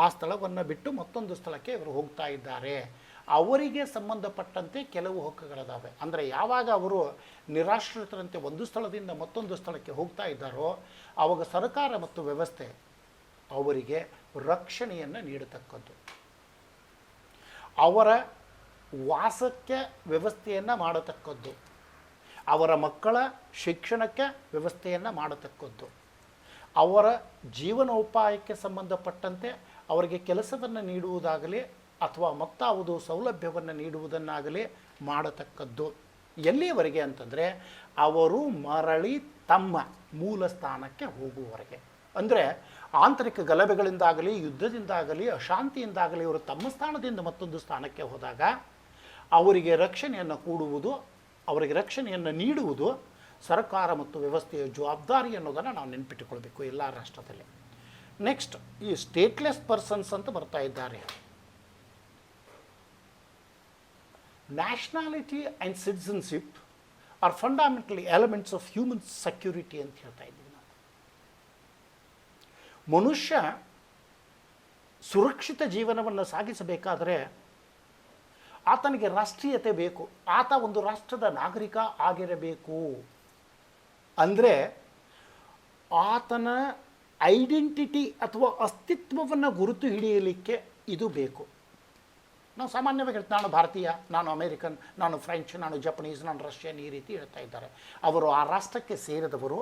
ಆ ಸ್ಥಳವನ್ನು ಬಿಟ್ಟು ಮತ್ತೊಂದು ಸ್ಥಳಕ್ಕೆ ಇವರು ಹೋಗ್ತಾ ಇದ್ದಾರೆ. ಅವರಿಗೆ ಸಂಬಂಧಪಟ್ಟಂತೆ ಕೆಲವು ಹಕ್ಕುಗಳಿದ್ದಾವೆ. ಅಂದರೆ ಯಾವಾಗ ಅವರು ನಿರಾಶ್ರಿತರಂತೆ ಒಂದು ಸ್ಥಳದಿಂದ ಮತ್ತೊಂದು ಸ್ಥಳಕ್ಕೆ ಹೋಗ್ತಾ ಇದ್ದಾರೋ ಆವಾಗ ಸರ್ಕಾರ ಮತ್ತು ವ್ಯವಸ್ಥೆ ಅವರಿಗೆ ರಕ್ಷಣೆಯನ್ನು ನೀಡತಕ್ಕದ್ದು, ಅವರ ವಾಸಕ್ಕೆ ವ್ಯವಸ್ಥೆಯನ್ನು ಮಾಡತಕ್ಕದ್ದು, ಅವರ ಮಕ್ಕಳ ಶಿಕ್ಷಣಕ್ಕೆ ವ್ಯವಸ್ಥೆಯನ್ನು ಮಾಡತಕ್ಕದ್ದು, ಅವರ ಜೀವನೋಪಾಯಕ್ಕೆ ಸಂಬಂಧಪಟ್ಟಂತೆ ಅವರಿಗೆ ಕೆಲಸವನ್ನು ನೀಡುವುದಾಗಲಿ ಅಥವಾ ಮತ್ತಾವುದು ಸೌಲಭ್ಯವನ್ನು ನೀಡುವುದನ್ನಾಗಲಿ ಮಾಡತಕ್ಕದ್ದು. ಎಲ್ಲಿಯವರೆಗೆ ಅಂತಂದರೆ ಅವರು ಮರಳಿ ತಮ್ಮ ಮೂಲ ಸ್ಥಾನಕ್ಕೆ ಹೋಗುವವರೆಗೆ. ಅಂದರೆ ಆಂತರಿಕ ಗಲಭೆಗಳಿಂದಾಗಲಿ, ಯುದ್ಧದಿಂದಾಗಲಿ, ಅಶಾಂತಿಯಿಂದಾಗಲಿ ಇವರು ತಮ್ಮ ಸ್ಥಾನದಿಂದ ಮತ್ತೊಂದು ಸ್ಥಾನಕ್ಕೆ ಹೋದಾಗ ಅವರಿಗೆ ರಕ್ಷಣೆಯನ್ನು ಕೊಡುವುದು, ಅವರಿಗೆ ರಕ್ಷಣೆಯನ್ನು ನೀಡುವುದು ಸರ್ಕಾರ ಮತ್ತು ವ್ಯವಸ್ಥೆಯ ಜವಾಬ್ದಾರಿ ಅನ್ನೋದನ್ನು ನಾವು ನೆನಪಿಟ್ಟುಕೊಳ್ಬೇಕು ಎಲ್ಲ ರಾಷ್ಟ್ರದಲ್ಲಿ. ನೆಕ್ಸ್ಟ್, ಈ ಸ್ಟೇಟ್ಲೆಸ್ ಪರ್ಸನ್ಸ್ ಅಂತ ಬರ್ತಾ ಇದ್ದಾರೆ. Nationality and citizenship are fundamentally elements of human security ಅಂತ ಹೇಳ್ತಾ ಇದ್ದೀವಿ ನಾವು. ಮನುಷ್ಯ ಸುರಕ್ಷಿತ ಜೀವನವನ್ನು ಸಾಗಿಸಬೇಕಾದರೆ ಆತನಿಗೆ ರಾಷ್ಟ್ರೀಯತೆ ಬೇಕು, ಆತ ಒಂದು ರಾಷ್ಟ್ರದ ನಾಗರಿಕ ಆಗಿರಬೇಕು. ಅಂದರೆ ಆತನ ಐಡೆಂಟಿಟಿ ಅಥವಾ ಅಸ್ತಿತ್ವವನ್ನು ಗುರುತು ಹಿಡಿಯಲಿಕ್ಕೆ ಇದು ಬೇಕು. ನಾವು ಸಾಮಾನ್ಯವಾಗಿ ಹೇಳ್ತೀವಿ, ನಾನು ಭಾರತೀಯ, ನಾನು ಅಮೇರಿಕನ್, ನಾನು ಫ್ರೆಂಚ್, ನಾನು ಜಪನೀಸ್, ನಾನು ರಷ್ಯನ್, ಈ ರೀತಿ ಹೇಳ್ತಾ ಇದ್ದಾರೆ. ಅವರು ಆ ರಾಷ್ಟ್ರಕ್ಕೆ ಸೇರಿದವರು,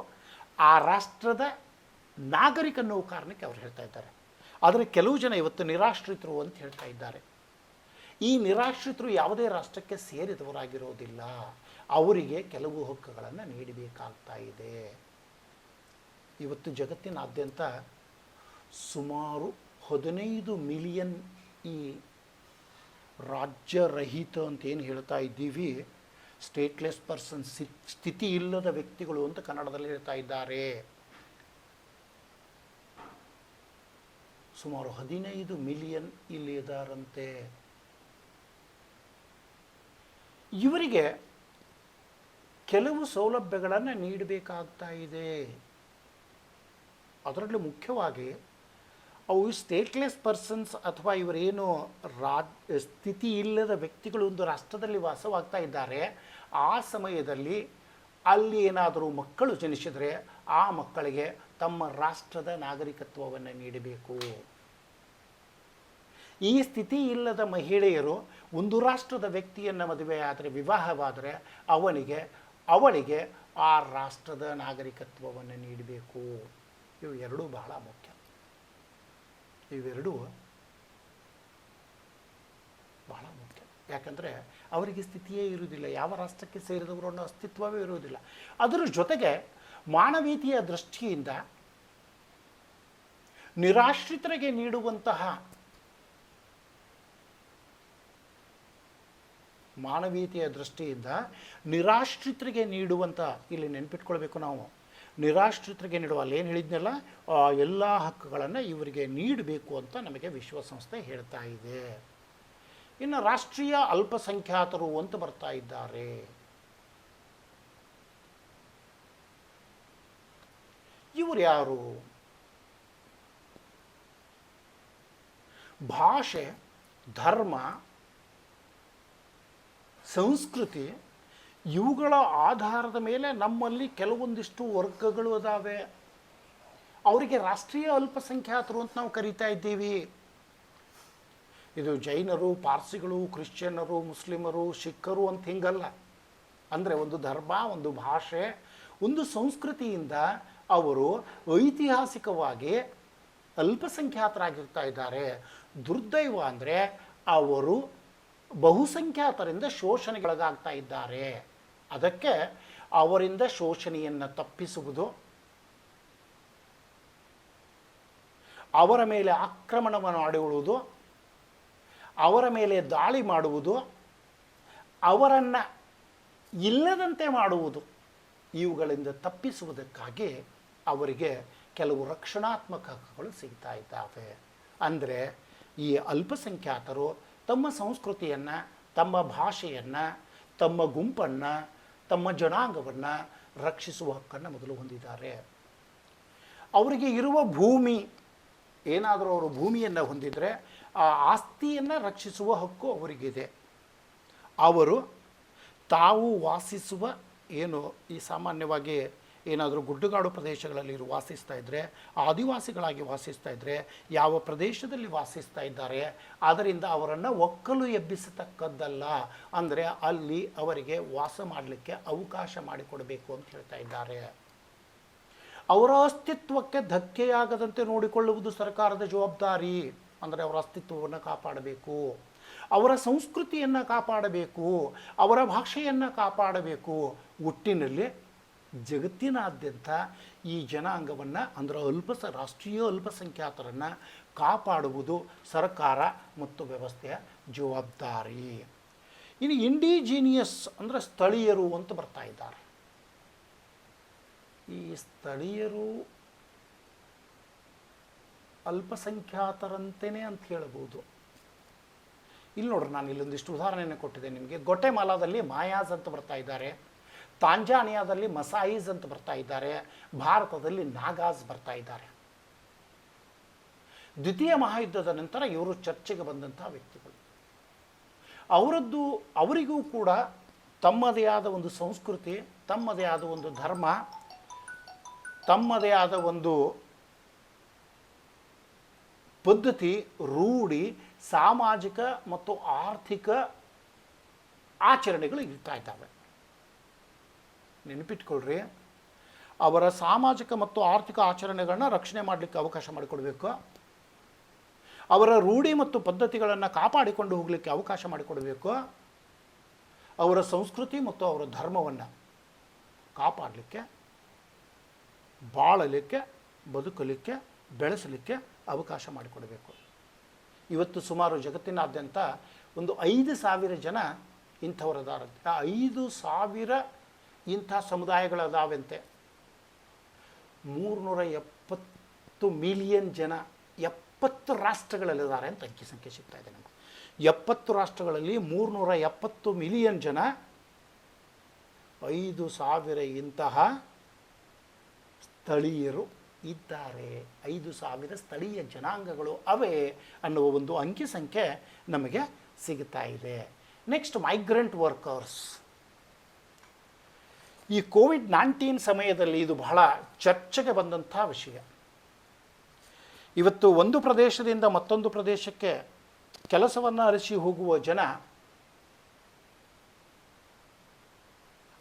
ಆ ರಾಷ್ಟ್ರದ ನಾಗರಿಕ ಅನ್ನೋ ಕಾರಣಕ್ಕೆ ಅವ್ರು ಹೇಳ್ತಾ ಇದ್ದಾರೆ. ಆದರೆ ಕೆಲವು ಜನ ಇವತ್ತು ನಿರಾಶ್ರಿತರು ಅಂತ ಹೇಳ್ತಾ ಇದ್ದಾರೆ. ಈ ನಿರಾಶ್ರಿತರು ಯಾವುದೇ ರಾಷ್ಟ್ರಕ್ಕೆ ಸೇರಿದವರಾಗಿರೋದಿಲ್ಲ, ಅವರಿಗೆ ಕೆಲವು ಹಕ್ಕುಗಳನ್ನು ನೀಡಬೇಕಾಗ್ತಾ ಇದೆ. ಇವತ್ತು ಜಗತ್ತಿನಾದ್ಯಂತ ಸುಮಾರು 15 ಮಿಲಿಯನ್ ಈ ರಾಜ್ಯರಹಿತ ಅಂತ ಏನು ಹೇಳ್ತಾ ಇದ್ದೀವಿ, ಸ್ಟೇಟ್ಲೆಸ್ ಪರ್ಸನ್, ಸ್ಥಿತಿ ಇಲ್ಲದ ವ್ಯಕ್ತಿಗಳು ಅಂತ ಕನ್ನಡದಲ್ಲಿ ಹೇಳ್ತಾ ಇದ್ದಾರೆ. ಸುಮಾರು 15 ಮಿಲಿಯನ್ ಇಲ್ಲಿ ಇದ್ದಾರಂತೆ. ಇವರಿಗೆ ಕೆಲವು ಸೌಲಭ್ಯಗಳನ್ನು ನೀಡಬೇಕಾಗ್ತಾ ಇದೆ. ಅದರಲ್ಲಿ ಮುಖ್ಯವಾಗಿ ಅವು ಸ್ಟೇಟ್ಲೆಸ್ ಪರ್ಸನ್ಸ್ ಅಥವಾ ಇವರೇನು ಸ್ಥಿತಿ ಇಲ್ಲದ ವ್ಯಕ್ತಿಗಳು ಒಂದು ರಾಷ್ಟ್ರದಲ್ಲಿ ವಾಸವಾಗ್ತಾ ಇದ್ದಾರೆ, ಆ ಸಮಯದಲ್ಲಿ ಅಲ್ಲಿ ಏನಾದರೂ ಮಕ್ಕಳು ಜನಿಸಿದರೆ ಆ ಮಕ್ಕಳಿಗೆ ತಮ್ಮ ರಾಷ್ಟ್ರದ ನಾಗರಿಕತ್ವವನ್ನು ನೀಡಬೇಕು. ಈ ಸ್ಥಿತಿ ಇಲ್ಲದ ಮಹಿಳೆಯರು ಒಂದು ರಾಷ್ಟ್ರದ ವ್ಯಕ್ತಿಯನ್ನು ಮದುವೆಯಾದರೆ, ವಿವಾಹವಾದರೆ ಅವಳಿಗೆ ಆ ರಾಷ್ಟ್ರದ ನಾಗರಿಕತ್ವವನ್ನು ನೀಡಬೇಕು. ಇವು ಎರಡೂ ಬಹಳ ಮುಖ್ಯ. ಇವೆರಡೂ ಬಹಳ ಮುಖ್ಯ. ಯಾಕಂದರೆ ಅವರಿಗೆ ಸ್ಥಿತಿಯೇ ಇರುವುದಿಲ್ಲ, ಯಾವ ರಾಷ್ಟ್ರಕ್ಕೆ ಸೇರಿದವರು ಅನ್ನೋ ಅಸ್ತಿತ್ವವೇ ಇರುವುದಿಲ್ಲ. ಅದರ ಜೊತೆಗೆ ಮಾನವೀಯತೆಯ ದೃಷ್ಟಿಯಿಂದ ನಿರಾಶ್ರಿತರಿಗೆ ನೀಡುವಂತಹ ಇಲ್ಲಿ ನೆನ್ಪಿಟ್ಕೊಳ್ಬೇಕು ನಾವು, ನಿರಾಶ್ರಿತರಿಗೆ ನೀಡುವ ಅಲ್ಲೇನು ಹೇಳಿದ್ನಲ್ಲ, ಎಲ್ಲ ಹಕ್ಕುಗಳನ್ನು ಇವರಿಗೆ ನೀಡಬೇಕು ಅಂತ ನಮಗೆ ವಿಶ್ವಸಂಸ್ಥೆ ಹೇಳ್ತಾ ಇದೆ. ಇನ್ನು ರಾಷ್ಟ್ರೀಯ ಅಲ್ಪಸಂಖ್ಯಾತರು ಅಂತ ಬರ್ತಾ ಇದ್ದಾರೆ. ಇವರು ಯಾರು? ಭಾಷೆ, ಧರ್ಮ, ಸಂಸ್ಕೃತಿ ಇವುಗಳ ಆಧಾರದ ಮೇಲೆ ನಮ್ಮಲ್ಲಿ ಕೆಲವೊಂದಿಷ್ಟು ವರ್ಗಗಳು ಅದಾವೆ. ಅವರಿಗೆ ರಾಷ್ಟ್ರೀಯ ಅಲ್ಪಸಂಖ್ಯಾತರು ಅಂತ ನಾವು ಕರೀತಾ ಇದ್ದೀವಿ. ಇದು ಜೈನರು, ಪಾರ್ಸಿಗಳು, ಕ್ರಿಶ್ಚಿಯನ್ನರು, ಮುಸ್ಲಿಮರು, ಸಿಖ್ಖರು ಅಂತ ಹಿಂಗಲ್ಲ. ಅಂದರೆ ಒಂದು ಧರ್ಮ, ಒಂದು ಭಾಷೆ, ಒಂದು ಸಂಸ್ಕೃತಿಯಿಂದ ಅವರು ಐತಿಹಾಸಿಕವಾಗಿ ಅಲ್ಪಸಂಖ್ಯಾತರಾಗಿರ್ತಾ ಇದ್ದಾರೆ. ದುರ್ದೈವ ಅಂದರೆ ಅವರು ಬಹುಸಂಖ್ಯಾತರಿಂದ ಶೋಷಣೆಗೊಳಗಾಗ್ತಾ ಇದ್ದಾರೆ. ಅದಕ್ಕೆ ಅವರಿಂದ ಶೋಷಣೆಯನ್ನು ತಪ್ಪಿಸುವುದು, ಅವರ ಮೇಲೆ ಆಕ್ರಮಣವನ್ನು ಮಾಡಿಕೊಳ್ಳುವುದು, ಅವರ ಮೇಲೆ ದಾಳಿ ಮಾಡುವುದು, ಅವರನ್ನು ಇಲ್ಲದಂತೆ ಮಾಡುವುದು, ಇವುಗಳಿಂದ ತಪ್ಪಿಸುವುದಕ್ಕಾಗಿ ಅವರಿಗೆ ಕೆಲವು ರಕ್ಷಣಾತ್ಮಕ ಹಕ್ಕುಗಳು ಸಿಗ್ತಾ ಇದ್ದಾವೆ. ಅಂದರೆ ಈ ಅಲ್ಪಸಂಖ್ಯಾತರು ತಮ್ಮ ಸಂಸ್ಕೃತಿಯನ್ನು, ತಮ್ಮ ಭಾಷೆಯನ್ನು, ತಮ್ಮ ಗುಂಪನ್ನು, ತಮ್ಮ ಜನಾಂಗವನ್ನು ರಕ್ಷಿಸುವ ಹಕ್ಕನ್ನು ಮೊದಲು ಹೊಂದಿದ್ದಾರೆ. ಅವರಿಗೆ ಇರುವ ಭೂಮಿ, ಏನಾದರೂ ಅವರು ಭೂಮಿಯನ್ನು ಹೊಂದಿದರೆ ಆ ಆಸ್ತಿಯನ್ನು ರಕ್ಷಿಸುವ ಹಕ್ಕು ಅವರಿಗಿದೆ. ಅವರು ತಾವು ವಾಸಿಸುವ ಈ ಸಾಮಾನ್ಯವಾಗಿ ಏನಾದರೂ ಗುಡ್ಡಗಾಡು ಪ್ರದೇಶಗಳಲ್ಲಿ ವಾಸಿಸ್ತಾ ಇದ್ದರೆ, ಆದಿವಾಸಿಗಳಾಗಿ ವಾಸಿಸ್ತಾ ಇದ್ದರೆ, ಯಾವ ಪ್ರದೇಶದಲ್ಲಿ ವಾಸಿಸ್ತಾ ಇದ್ದಾರೆ ಅದರಿಂದ ಅವರನ್ನು ಒಕ್ಕಲು ಎಬ್ಬಿಸತಕ್ಕದ್ದಲ್ಲ. ಅಂದರೆ ಅಲ್ಲಿ ಅವರಿಗೆ ವಾಸ ಮಾಡಲಿಕ್ಕೆ ಅವಕಾಶ ಮಾಡಿಕೊಡಬೇಕು ಅಂತ ಹೇಳ್ತಾ ಇದ್ದಾರೆ. ಅವರ ಅಸ್ತಿತ್ವಕ್ಕೆ ಧಕ್ಕೆಯಾಗದಂತೆ ನೋಡಿಕೊಳ್ಳುವುದು ಸರ್ಕಾರದ ಜವಾಬ್ದಾರಿ. ಅಂದರೆ ಅವರ ಅಸ್ತಿತ್ವವನ್ನು ಕಾಪಾಡಬೇಕು, ಅವರ ಸಂಸ್ಕೃತಿಯನ್ನು ಕಾಪಾಡಬೇಕು, ಅವರ ಭಾಷೆಯನ್ನು ಕಾಪಾಡಬೇಕು. ಒಟ್ಟಿನಲ್ಲಿ ಜಗತ್ತಿನಾದ್ಯಂತ ಈ ಜನಾಂಗವನ್ನು, ಅಂದರೆ ರಾಷ್ಟ್ರೀಯ ಅಲ್ಪಸಂಖ್ಯಾತರನ್ನು ಕಾಪಾಡುವುದು ಸರ್ಕಾರ ಮತ್ತು ವ್ಯವಸ್ಥೆಯ ಜವಾಬ್ದಾರಿ. ಇನ್ನು ಇಂಡಿಜಿನಿಯಸ್ ಅಂದರೆ ಸ್ಥಳೀಯರು ಅಂತ ಬರ್ತಾ ಇದ್ದಾರೆ. ಈ ಸ್ಥಳೀಯರು ಅಲ್ಪಸಂಖ್ಯಾತರಂತೆಯೇ ಅಂತ ಹೇಳ್ಬೋದು. ಇಲ್ಲಿ ನೋಡ್ರಿ, ನಾನು ಇಲ್ಲೊಂದಿಷ್ಟು ಉದಾಹರಣೆಯನ್ನು ಕೊಟ್ಟಿದ್ದೆ ನಿಮಗೆ. ಗೊಟೆಮಾಲಾದಲ್ಲಿ ಮಾಯಾಸ್ ಅಂತ ಬರ್ತಾ ಇದ್ದಾರೆ, ತಾಂಜಾನಿಯಾದಲ್ಲಿ ಮಸಾಯಿಸ್ ಅಂತ ಬರ್ತಾ ಇದ್ದಾರೆ, ಭಾರತದಲ್ಲಿ ನಾಗಾಸ್ ಬರ್ತಾ ಇದ್ದಾರೆ. ದ್ವಿತೀಯ ಮಹಾಯುದ್ಧದ ನಂತರ ಇವರು ಚರ್ಚೆಗೆ ಬಂದಂತಹ ವ್ಯಕ್ತಿಗಳು. ಅವರಿಗೂ ಕೂಡ ತಮ್ಮದೇ ಆದ ಒಂದು ಸಂಸ್ಕೃತಿ, ತಮ್ಮದೇ ಆದ ಒಂದು ಧರ್ಮ, ತಮ್ಮದೇ ಆದ ಒಂದು ಪದ್ಧತಿ, ರೂಢಿ, ಸಾಮಾಜಿಕ ಮತ್ತು ಆರ್ಥಿಕ ಆಚರಣೆಗಳು ಇರ್ತಾ ಇದ್ದಾವೆ. ನೆನಪಿಟ್ಕೊಳ್ರಿ, ಅವರ ಸಾಮಾಜಿಕ ಮತ್ತು ಆರ್ಥಿಕ ಆಚರಣೆಗಳನ್ನ ರಕ್ಷಣೆ ಮಾಡಲಿಕ್ಕೆ ಅವಕಾಶ ಮಾಡಿಕೊಡಬೇಕು. ಅವರ ರೂಢಿ ಮತ್ತು ಪದ್ಧತಿಗಳನ್ನು ಕಾಪಾಡಿಕೊಂಡು ಹೋಗಲಿಕ್ಕೆ ಅವಕಾಶ ಮಾಡಿಕೊಡಬೇಕು. ಅವರ ಸಂಸ್ಕೃತಿ ಮತ್ತು ಅವರ ಧರ್ಮವನ್ನು ಕಾಪಾಡಲಿಕ್ಕೆ, ಬಾಳಲಿಕ್ಕೆ, ಬದುಕಲಿಕ್ಕೆ, ಬೆಳೆಸಲಿಕ್ಕೆ ಅವಕಾಶ ಮಾಡಿಕೊಡಬೇಕು. ಇವತ್ತು ಸುಮಾರು ಜಗತ್ತಿನಾದ್ಯಂತ ಒಂದು 5,000 ಜನ ಇಂಥವರದಾರ. 5,000 ಇಂಥ ಸಮುದಾಯಗಳದಾವಂತೆ. 370 ಮಿಲಿಯನ್ ಜನ 70 ರಾಷ್ಟ್ರಗಳಲ್ಲಿದ್ದಾರೆ ಅಂತ ಅಂಕಿ ಸಂಖ್ಯೆ ಸಿಗ್ತಾ ಇದೆ ನಮಗೆ. 70 ರಾಷ್ಟ್ರಗಳಲ್ಲಿ 370 ಮಿಲಿಯನ್ ಜನ, 5,000 ಇಂತಹ ಸ್ಥಳೀಯರು ಇದ್ದಾರೆ. 5,000 ಸ್ಥಳೀಯ ಜನಾಂಗಗಳು ಅವೇ ಅನ್ನುವ ಒಂದು ಅಂಕಿ ಸಂಖ್ಯೆ ನಮಗೆ ಸಿಗುತ್ತಾ ಇದೆ. Next, migrant workers. ಈ ಕೋವಿಡ್-19 ಸಮಯದಲ್ಲಿ ಇದು ಬಹಳ ಚರ್ಚೆಗೆ ಬಂದಂಥ ವಿಷಯ. ಇವತ್ತು ಒಂದು ಪ್ರದೇಶದಿಂದ ಮತ್ತೊಂದು ಪ್ರದೇಶಕ್ಕೆ ಕೆಲಸವನ್ನು ಅರಸಿ ಹೋಗುವ ಜನ,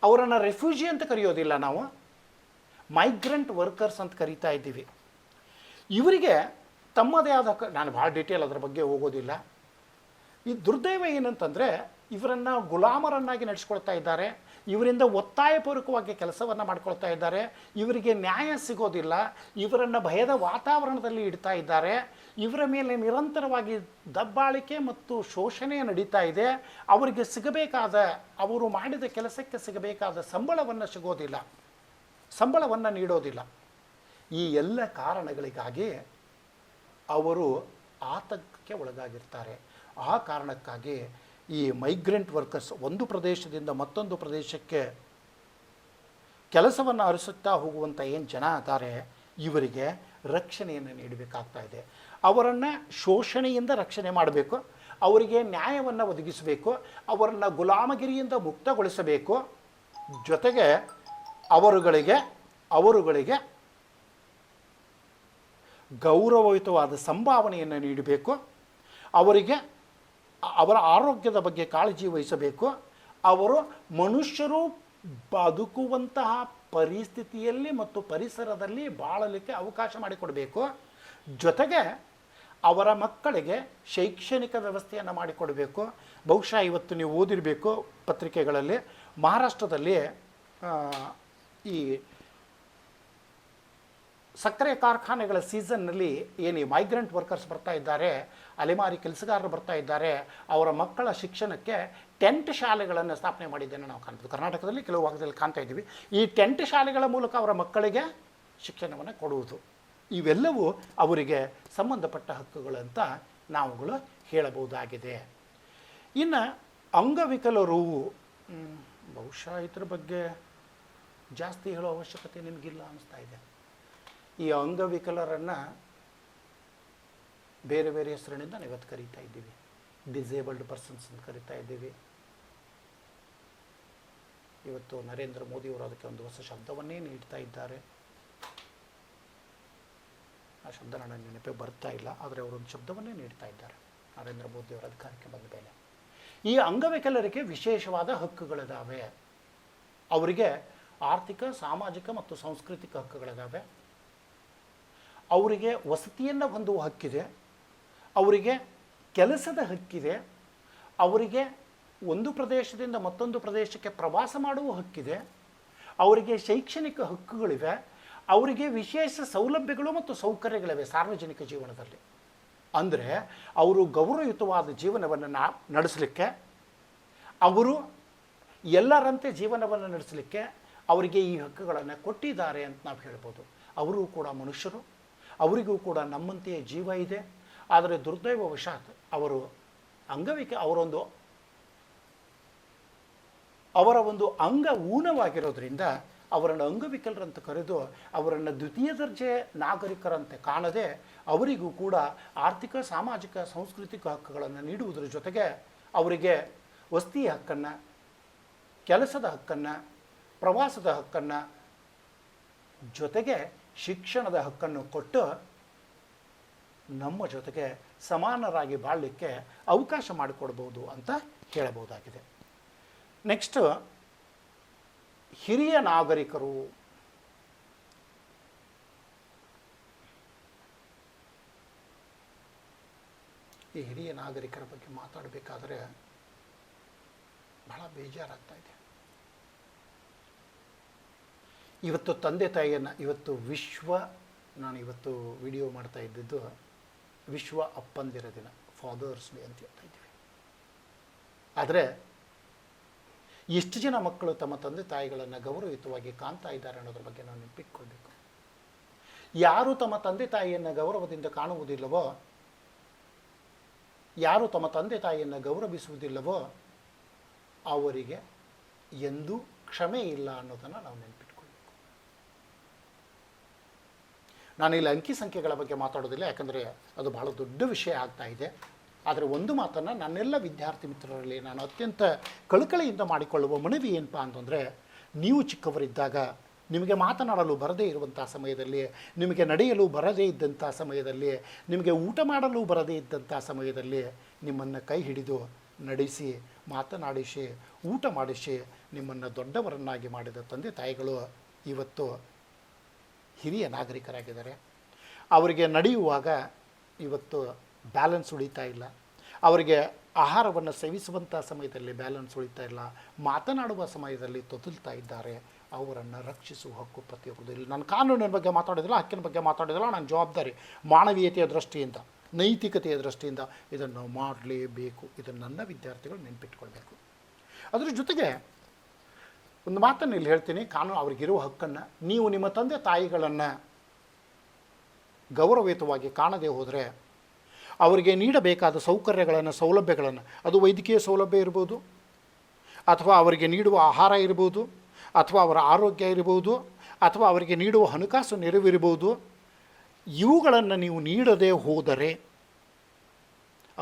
ಅವರನ್ನು ರೆಫ್ಯೂಜಿ ಅಂತ ಕರೆಯೋದಿಲ್ಲ, ನಾವು ಮೈಗ್ರೆಂಟ್ ವರ್ಕರ್ಸ್ ಅಂತ ಕರೀತಾ ಇದ್ದೀವಿ. ಇವರಿಗೆ ತಮ್ಮದೇ ಆದ ನಾನು ಭಾಳ ಡೀಟೇಲ್ ಅದರ ಬಗ್ಗೆ ಹೋಗೋದಿಲ್ಲ. ಈ ದುರ್ದೈವ ಏನಂತಂದರೆ, ಇವರನ್ನು ಗುಲಾಮರನ್ನಾಗಿ ನಡೆಸ್ಕೊಳ್ತಾ ಇದ್ದಾರೆ. ಇವರಿಂದ ಒತ್ತಾಯಪೂರ್ವಕವಾಗಿ ಕೆಲಸವನ್ನು ಮಾಡ್ಕೊಳ್ತಾ ಇದ್ದಾರೆ. ಇವರಿಗೆ ನ್ಯಾಯ ಸಿಗೋದಿಲ್ಲ. ಇವರನ್ನು ಭಯದ ವಾತಾವರಣದಲ್ಲಿ ಇಡ್ತಾ ಇದ್ದಾರೆ. ಇವರ ಮೇಲೆ ನಿರಂತರವಾಗಿ ದಬ್ಬಾಳಿಕೆ ಮತ್ತು ಶೋಷಣೆ ನಡೀತಾ ಇದೆ. ಅವರಿಗೆ ಸಿಗಬೇಕಾದ, ಅವರು ಮಾಡಿದ ಕೆಲಸಕ್ಕೆ ಸಿಗಬೇಕಾದ ಸಂಬಳವನ್ನು ನೀಡೋದಿಲ್ಲ. ಈ ಎಲ್ಲ ಕಾರಣಗಳಿಗಾಗಿ ಅವರು ಆತಂಕಕ್ಕೆ ಒಳಗಾಗಿರ್ತಾರೆ. ಆ ಕಾರಣಕ್ಕಾಗಿ ಈ ಮೈಗ್ರೆಂಟ್ ವರ್ಕರ್ಸ್ ಒಂದು ಪ್ರದೇಶದಿಂದ ಮತ್ತೊಂದು ಪ್ರದೇಶಕ್ಕೆ ಕೆಲಸವನ್ನು ಅರಸುತ್ತಾ ಹೋಗುವಂಥ ಏನು ಜನ ಇದ್ದಾರೆ, ಇವರಿಗೆ ರಕ್ಷಣೆಯನ್ನು ನೀಡಬೇಕಾಗ್ತಾ ಇದೆ. ಅವರನ್ನು ಶೋಷಣೆಯಿಂದ ರಕ್ಷಣೆ ಮಾಡಬೇಕು, ಅವರಿಗೆ ನ್ಯಾಯವನ್ನು ಒದಗಿಸಬೇಕು, ಅವರನ್ನು ಗುಲಾಮಗಿರಿಯಿಂದ ಮುಕ್ತಗೊಳಿಸಬೇಕು. ಜೊತೆಗೆ ಅವರುಗಳಿಗೆ ಗೌರವಯುತವಾದ ಸಂಭಾವನೆಯನ್ನು ನೀಡಬೇಕು. ಅವರ ಆರೋಗ್ಯದ ಬಗ್ಗೆ ಕಾಳಜಿ ವಹಿಸಬೇಕು. ಅವರು ಮನುಷ್ಯರು ಬದುಕುವಂತಹ ಪರಿಸ್ಥಿತಿಯಲ್ಲಿ ಮತ್ತು ಪರಿಸರದಲ್ಲಿ ಬಾಳಲಿಕ್ಕೆ ಅವಕಾಶ ಮಾಡಿಕೊಡಬೇಕು. ಜೊತೆಗೆ ಅವರ ಮಕ್ಕಳಿಗೆ ಶೈಕ್ಷಣಿಕ ವ್ಯವಸ್ಥೆಯನ್ನು ಮಾಡಿಕೊಡಬೇಕು. ಬಹುಶಃ ಇವತ್ತು ನೀವು ಓದಿರಬೇಕು ಪತ್ರಿಕೆಗಳಲ್ಲಿ, ಮಹಾರಾಷ್ಟ್ರದಲ್ಲಿ ಈ ಸಕ್ಕರೆ ಕಾರ್ಖಾನೆಗಳ ಸೀಸನ್ನಲ್ಲಿ ಏನು ಮೈಗ್ರೆಂಟ್ ವರ್ಕರ್ಸ್ ಬರ್ತಾ ಇದ್ದಾರೆ, ಅಲೆಮಾರಿ ಕೆಲಸಗಾರರು ಬರ್ತಾ ಇದ್ದಾರೆ, ಅವರ ಮಕ್ಕಳ ಶಿಕ್ಷಣಕ್ಕೆ ಟೆಂಟ್ ಶಾಲೆಗಳನ್ನು ಸ್ಥಾಪನೆ ಮಾಡಿದ್ದನ್ನು ನಾವು ಕಾಣ್ತೀವಿ. ಕರ್ನಾಟಕದಲ್ಲಿ ಕೆಲವು ಭಾಗದಲ್ಲಿ ಕಾಣ್ತಾ ಇದ್ದೀವಿ. ಈ ಟೆಂಟ್ ಶಾಲೆಗಳ ಮೂಲಕ ಅವರ ಮಕ್ಕಳಿಗೆ ಶಿಕ್ಷಣವನ್ನು ಕೊಡುವುದು, ಇವೆಲ್ಲವೂ ಅವರಿಗೆ ಸಂಬಂಧಪಟ್ಟ ಹಕ್ಕುಗಳಂತ ನಾವುಗಳು ಹೇಳಬಹುದಾಗಿದೆ. ಇನ್ನು ಅಂಗವಿಕಲರು, ಬಹುಶಃ ಇದ್ರ ಬಗ್ಗೆ ಜಾಸ್ತಿ ಹೇಳೋ ಅವಶ್ಯಕತೆ ನಿಮಗಿಲ್ಲ ಅನ್ನಿಸ್ತಾ ಇದೆ. ಈ ಅಂಗವಿಕಲರನ್ನು ಬೇರೆ ಬೇರೆ ಹೆಸರಿನಿಂದ ನಾವು ಇವತ್ತು ಕರೀತಾ ಇದ್ದೀವಿ. ಡಿಸೇಬಲ್ಡ್ ಪರ್ಸನ್ಸ್ ಅಂತ ಕರೀತಾ ಇದ್ದೀವಿ. ಇವತ್ತು ನರೇಂದ್ರ ಮೋದಿಯವರು ಅದಕ್ಕೆ ಒಂದು ಹೊಸ ಶಬ್ದವನ್ನೇ ನೀಡ್ತಾ ಇದ್ದಾರೆ. ಆ ಶಬ್ದ ನನ್ನ ನೆನಪೇ ಬರ್ತಾ ಇಲ್ಲ, ಆದರೆ ಅವರೊಂದು ಶಬ್ದವನ್ನೇ ನೀಡ್ತಾ ಇದ್ದಾರೆ ನರೇಂದ್ರ ಮೋದಿಯವರ ಅಧಿಕಾರಕ್ಕೆ ಬಂದ ಮೇಲೆ. ಈ ಅಂಗವಿಕಲರಿಗೆ ವಿಶೇಷವಾದ ಹಕ್ಕುಗಳಿದ್ದಾವೆ. ಅವರಿಗೆ ಆರ್ಥಿಕ, ಸಾಮಾಜಿಕ ಮತ್ತು ಸಾಂಸ್ಕೃತಿಕ ಹಕ್ಕುಗಳಿದ್ದಾವೆ. ಅವರಿಗೆ ವಸತಿಯನ್ನು ಹೊಂದುವ ಹಕ್ಕಿದೆ. ಅವರಿಗೆ ಕೆಲಸದ ಹಕ್ಕಿದೆ. ಅವರಿಗೆ ಒಂದು ಪ್ರದೇಶದಿಂದ ಮತ್ತೊಂದು ಪ್ರದೇಶಕ್ಕೆ ಪ್ರವಾಸ ಮಾಡುವ ಹಕ್ಕಿದೆ. ಅವರಿಗೆ ಶೈಕ್ಷಣಿಕ ಹಕ್ಕುಗಳಿವೆ. ಅವರಿಗೆ ವಿಶೇಷ ಸೌಲಭ್ಯಗಳು ಮತ್ತು ಸೌಕರ್ಯಗಳಿವೆ ಸಾರ್ವಜನಿಕ ಜೀವನದಲ್ಲಿ. ಅಂದರೆ ಅವರು ಗೌರವಯುತವಾದ ಜೀವನವನ್ನು ನಡೆಸಲಿಕ್ಕೆ, ಅವರು ಎಲ್ಲರಂತೆ ಜೀವನವನ್ನು ನಡೆಸಲಿಕ್ಕೆ ಅವರಿಗೆ ಈ ಹಕ್ಕುಗಳನ್ನು ಕೊಟ್ಟಿದ್ದಾರೆ ಅಂತ ನಾವು ಹೇಳ್ಬೋದು. ಅವರು ಕೂಡ ಮನುಷ್ಯರು, ಅವರಿಗೂ ಕೂಡ ನಮ್ಮಂತೆಯೇ ಜೀವ ಇದೆ. ಆದರೆ ದುರ್ದೈವವಶಾತ್ ಅವರು ಅವರ ಒಂದು ಅಂಗ ಊನವಾಗಿರೋದ್ರಿಂದ ಅವರನ್ನು ಅಂಗವಿಕಲರಂತ ಕರೆದು ಅವರನ್ನು ದ್ವಿತೀಯ ದರ್ಜೆ ನಾಗರಿಕರಂತೆ ಕಾಣದೆ ಅವರಿಗೂ ಕೂಡ ಆರ್ಥಿಕ, ಸಾಮಾಜಿಕ, ಸಾಂಸ್ಕೃತಿಕ ಹಕ್ಕುಗಳನ್ನು ನೀಡುವುದರ ಜೊತೆಗೆ ಅವರಿಗೆ ವಸತಿ ಹಕ್ಕನ್ನು, ಕೆಲಸದ ಹಕ್ಕನ್ನು, ಪ್ರವಾಸದ ಹಕ್ಕನ್ನು, ಜೊತೆಗೆ ಶಿಕ್ಷಣದ ಹಕ್ಕನ್ನು ಕೊಟ್ಟು ನಮ್ಮ ಜೊತೆಗೆ ಸಮಾನರಾಗಿ ಬಾಳಲಿಕ್ಕೆ ಅವಕಾಶ ಮಾಡಿಕೊಡ್ಬೋದು ಅಂತ ಹೇಳಬಹುದಾಗಿದೆ. ನೆಕ್ಸ್ಟ್, ಹಿರಿಯ ನಾಗರಿಕರು. ಈ ಹಿರಿಯ ನಾಗರಿಕರ ಬಗ್ಗೆ ಮಾತಾಡಬೇಕಾದ್ರೆ ಬಹಳ ಬೇಜಾರಾಗ್ತಾ ಇದೆ. ಇವತ್ತು ತಂದೆ ತಾಯಿಯನ್ನು, ಇವತ್ತು ನಾನು ಇವತ್ತು ವಿಡಿಯೋ ಮಾಡ್ತಾ ಇದ್ದಿದ್ದು ವಿಶ್ವ ಅಪ್ಪಂದಿರ ದಿನ, ಫಾದರ್ಸ್ ಡೇ ಅಂತ ಹೇಳ್ತಾ ಇದ್ದೀವಿ. ಆದರೆ ಎಷ್ಟು ಜನ ಮಕ್ಕಳು ತಮ್ಮ ತಂದೆ ತಾಯಿಗಳನ್ನು ಗೌರವಯುತವಾಗಿ ಕಾಣ್ತಾ ಇದ್ದಾರೆ ಅನ್ನೋದ್ರ ಬಗ್ಗೆ ನಾವು ನೆನಪಿಟ್ಕೊಳ್ಬೇಕು. ಯಾರು ತಮ್ಮ ತಂದೆ ತಾಯಿಯನ್ನು ಗೌರವದಿಂದ ಕಾಣುವುದಿಲ್ಲವೋ, ಯಾರು ತಮ್ಮ ತಂದೆ ತಾಯಿಯನ್ನು ಗೌರವಿಸುವುದಿಲ್ಲವೋ ಅವರಿಗೆ ಎಂದೂ ಕ್ಷಮೆ ಇಲ್ಲ ಅನ್ನೋದನ್ನು ನಾವು ನೆನಪಿಟ್ಕೊಳ್ಬೇಕು. ನಾನಿಲ್ಲಿ ಅಂಕಿ ಸಂಖ್ಯೆಗಳ ಬಗ್ಗೆ ಮಾತಾಡೋದಿಲ್ಲ, ಯಾಕಂದರೆ ಅದು ಬಹಳ ದೊಡ್ಡ ವಿಷಯ ಆಗ್ತಾ ಇದೆ. ಆದರೆ ಒಂದು ಮಾತನ್ನು ನನ್ನೆಲ್ಲ ವಿದ್ಯಾರ್ಥಿ ಮಿತ್ರರಲ್ಲಿ ನಾನು ಅತ್ಯಂತ ಕಳಕಳಿಯಿಂದ ಮಾಡಿಕೊಳ್ಳುವ ಮನವಿ ಏನಪ್ಪ ಅಂತಂದರೆ, ನೀವು ಚಿಕ್ಕವರಿದ್ದಾಗ ನಿಮಗೆ ಮಾತನಾಡಲು ಬರದೇ ಇರುವಂಥ ಸಮಯದಲ್ಲಿ, ನಿಮಗೆ ನಡೆಯಲು ಬರದೇ ಇದ್ದಂಥ ಸಮಯದಲ್ಲಿ, ನಿಮಗೆ ಊಟ ಮಾಡಲು ಬರದೇ ಇದ್ದಂಥ ಸಮಯದಲ್ಲಿ ನಿಮ್ಮನ್ನು ಕೈ ಹಿಡಿದು ನಡೆಸಿ, ಮಾತನಾಡಿಸಿ, ಊಟ ಮಾಡಿಸಿ ನಿಮ್ಮನ್ನು ದೊಡ್ಡವರನ್ನಾಗಿ ಮಾಡಿದ ತಂದೆ ತಾಯಿಗಳು ಇವತ್ತು ಹಿರಿಯ ನಾಗರಿಕರಾಗಿದ್ದಾರೆ. ಅವರಿಗೆ ನಡೆಯುವಾಗ ಇವತ್ತು ಬ್ಯಾಲೆನ್ಸ್ ಉಳಿತಾ ಇಲ್ಲ, ಅವರಿಗೆ ಆಹಾರವನ್ನು ಸೇವಿಸುವಂಥ ಸಮಯದಲ್ಲಿ ಬ್ಯಾಲೆನ್ಸ್ ಉಳಿತಾ ಇಲ್ಲ, ಮಾತನಾಡುವ ಸಮಯದಲ್ಲಿ ತೊದಲ್ತಾ ಇದ್ದಾರೆ. ಅವರನ್ನು ರಕ್ಷಿಸುವ ಹಕ್ಕು ಪ್ರತಿಯೊಬ್ಬರದು. ಇಲ್ಲಿ ನಾನು ಕಾನೂನಿನ ಬಗ್ಗೆ ಮಾತಾಡೋದಿಲ್ಲ, ಹಕ್ಕಿನ ಬಗ್ಗೆ ಮಾತಾಡೋದಿಲ್ಲ. ನನ್ನ ಜವಾಬ್ದಾರಿ ಮಾನವೀಯತೆಯ ದೃಷ್ಟಿಯಿಂದ, ನೈತಿಕತೆಯ ದೃಷ್ಟಿಯಿಂದ ಇದನ್ನು ಮಾಡಲೇಬೇಕು. ಇದನ್ನು ನನ್ನ ವಿದ್ಯಾರ್ಥಿಗಳು ನೆನಪಿಟ್ಕೊಳ್ಬೇಕು. ಅದರ ಜೊತೆಗೆ ಒಂದು ಮಾತನ್ನು ಇಲ್ಲಿ ಹೇಳ್ತೀನಿ, ಕಾನೂನು ಅವ್ರಿಗಿರುವ ಹಕ್ಕನ್ನು ನೀವು ನಿಮ್ಮ ತಂದೆ ತಾಯಿಗಳನ್ನು ಗೌರವಯುತವಾಗಿ ಕಾಣದೇ ಹೋದರೆ ಅವರಿಗೆ ನೀಡಬೇಕಾದ ಸೌಕರ್ಯಗಳನ್ನು, ಸೌಲಭ್ಯಗಳನ್ನು, ಅದು ವೈದ್ಯಕೀಯ ಸೌಲಭ್ಯ ಇರ್ಬೋದು, ಅಥವಾ ಅವರಿಗೆ ನೀಡುವ ಆಹಾರ ಇರ್ಬೋದು, ಅಥವಾ ಅವರ ಆರೋಗ್ಯ ಇರ್ಬೋದು, ಅಥವಾ ಅವರಿಗೆ ನೀಡುವ ಹಣಕಾಸು ನೆರವಿರ್ಬೋದು, ಇವುಗಳನ್ನು ನೀವು ನೀಡದೇ ಹೋದರೆ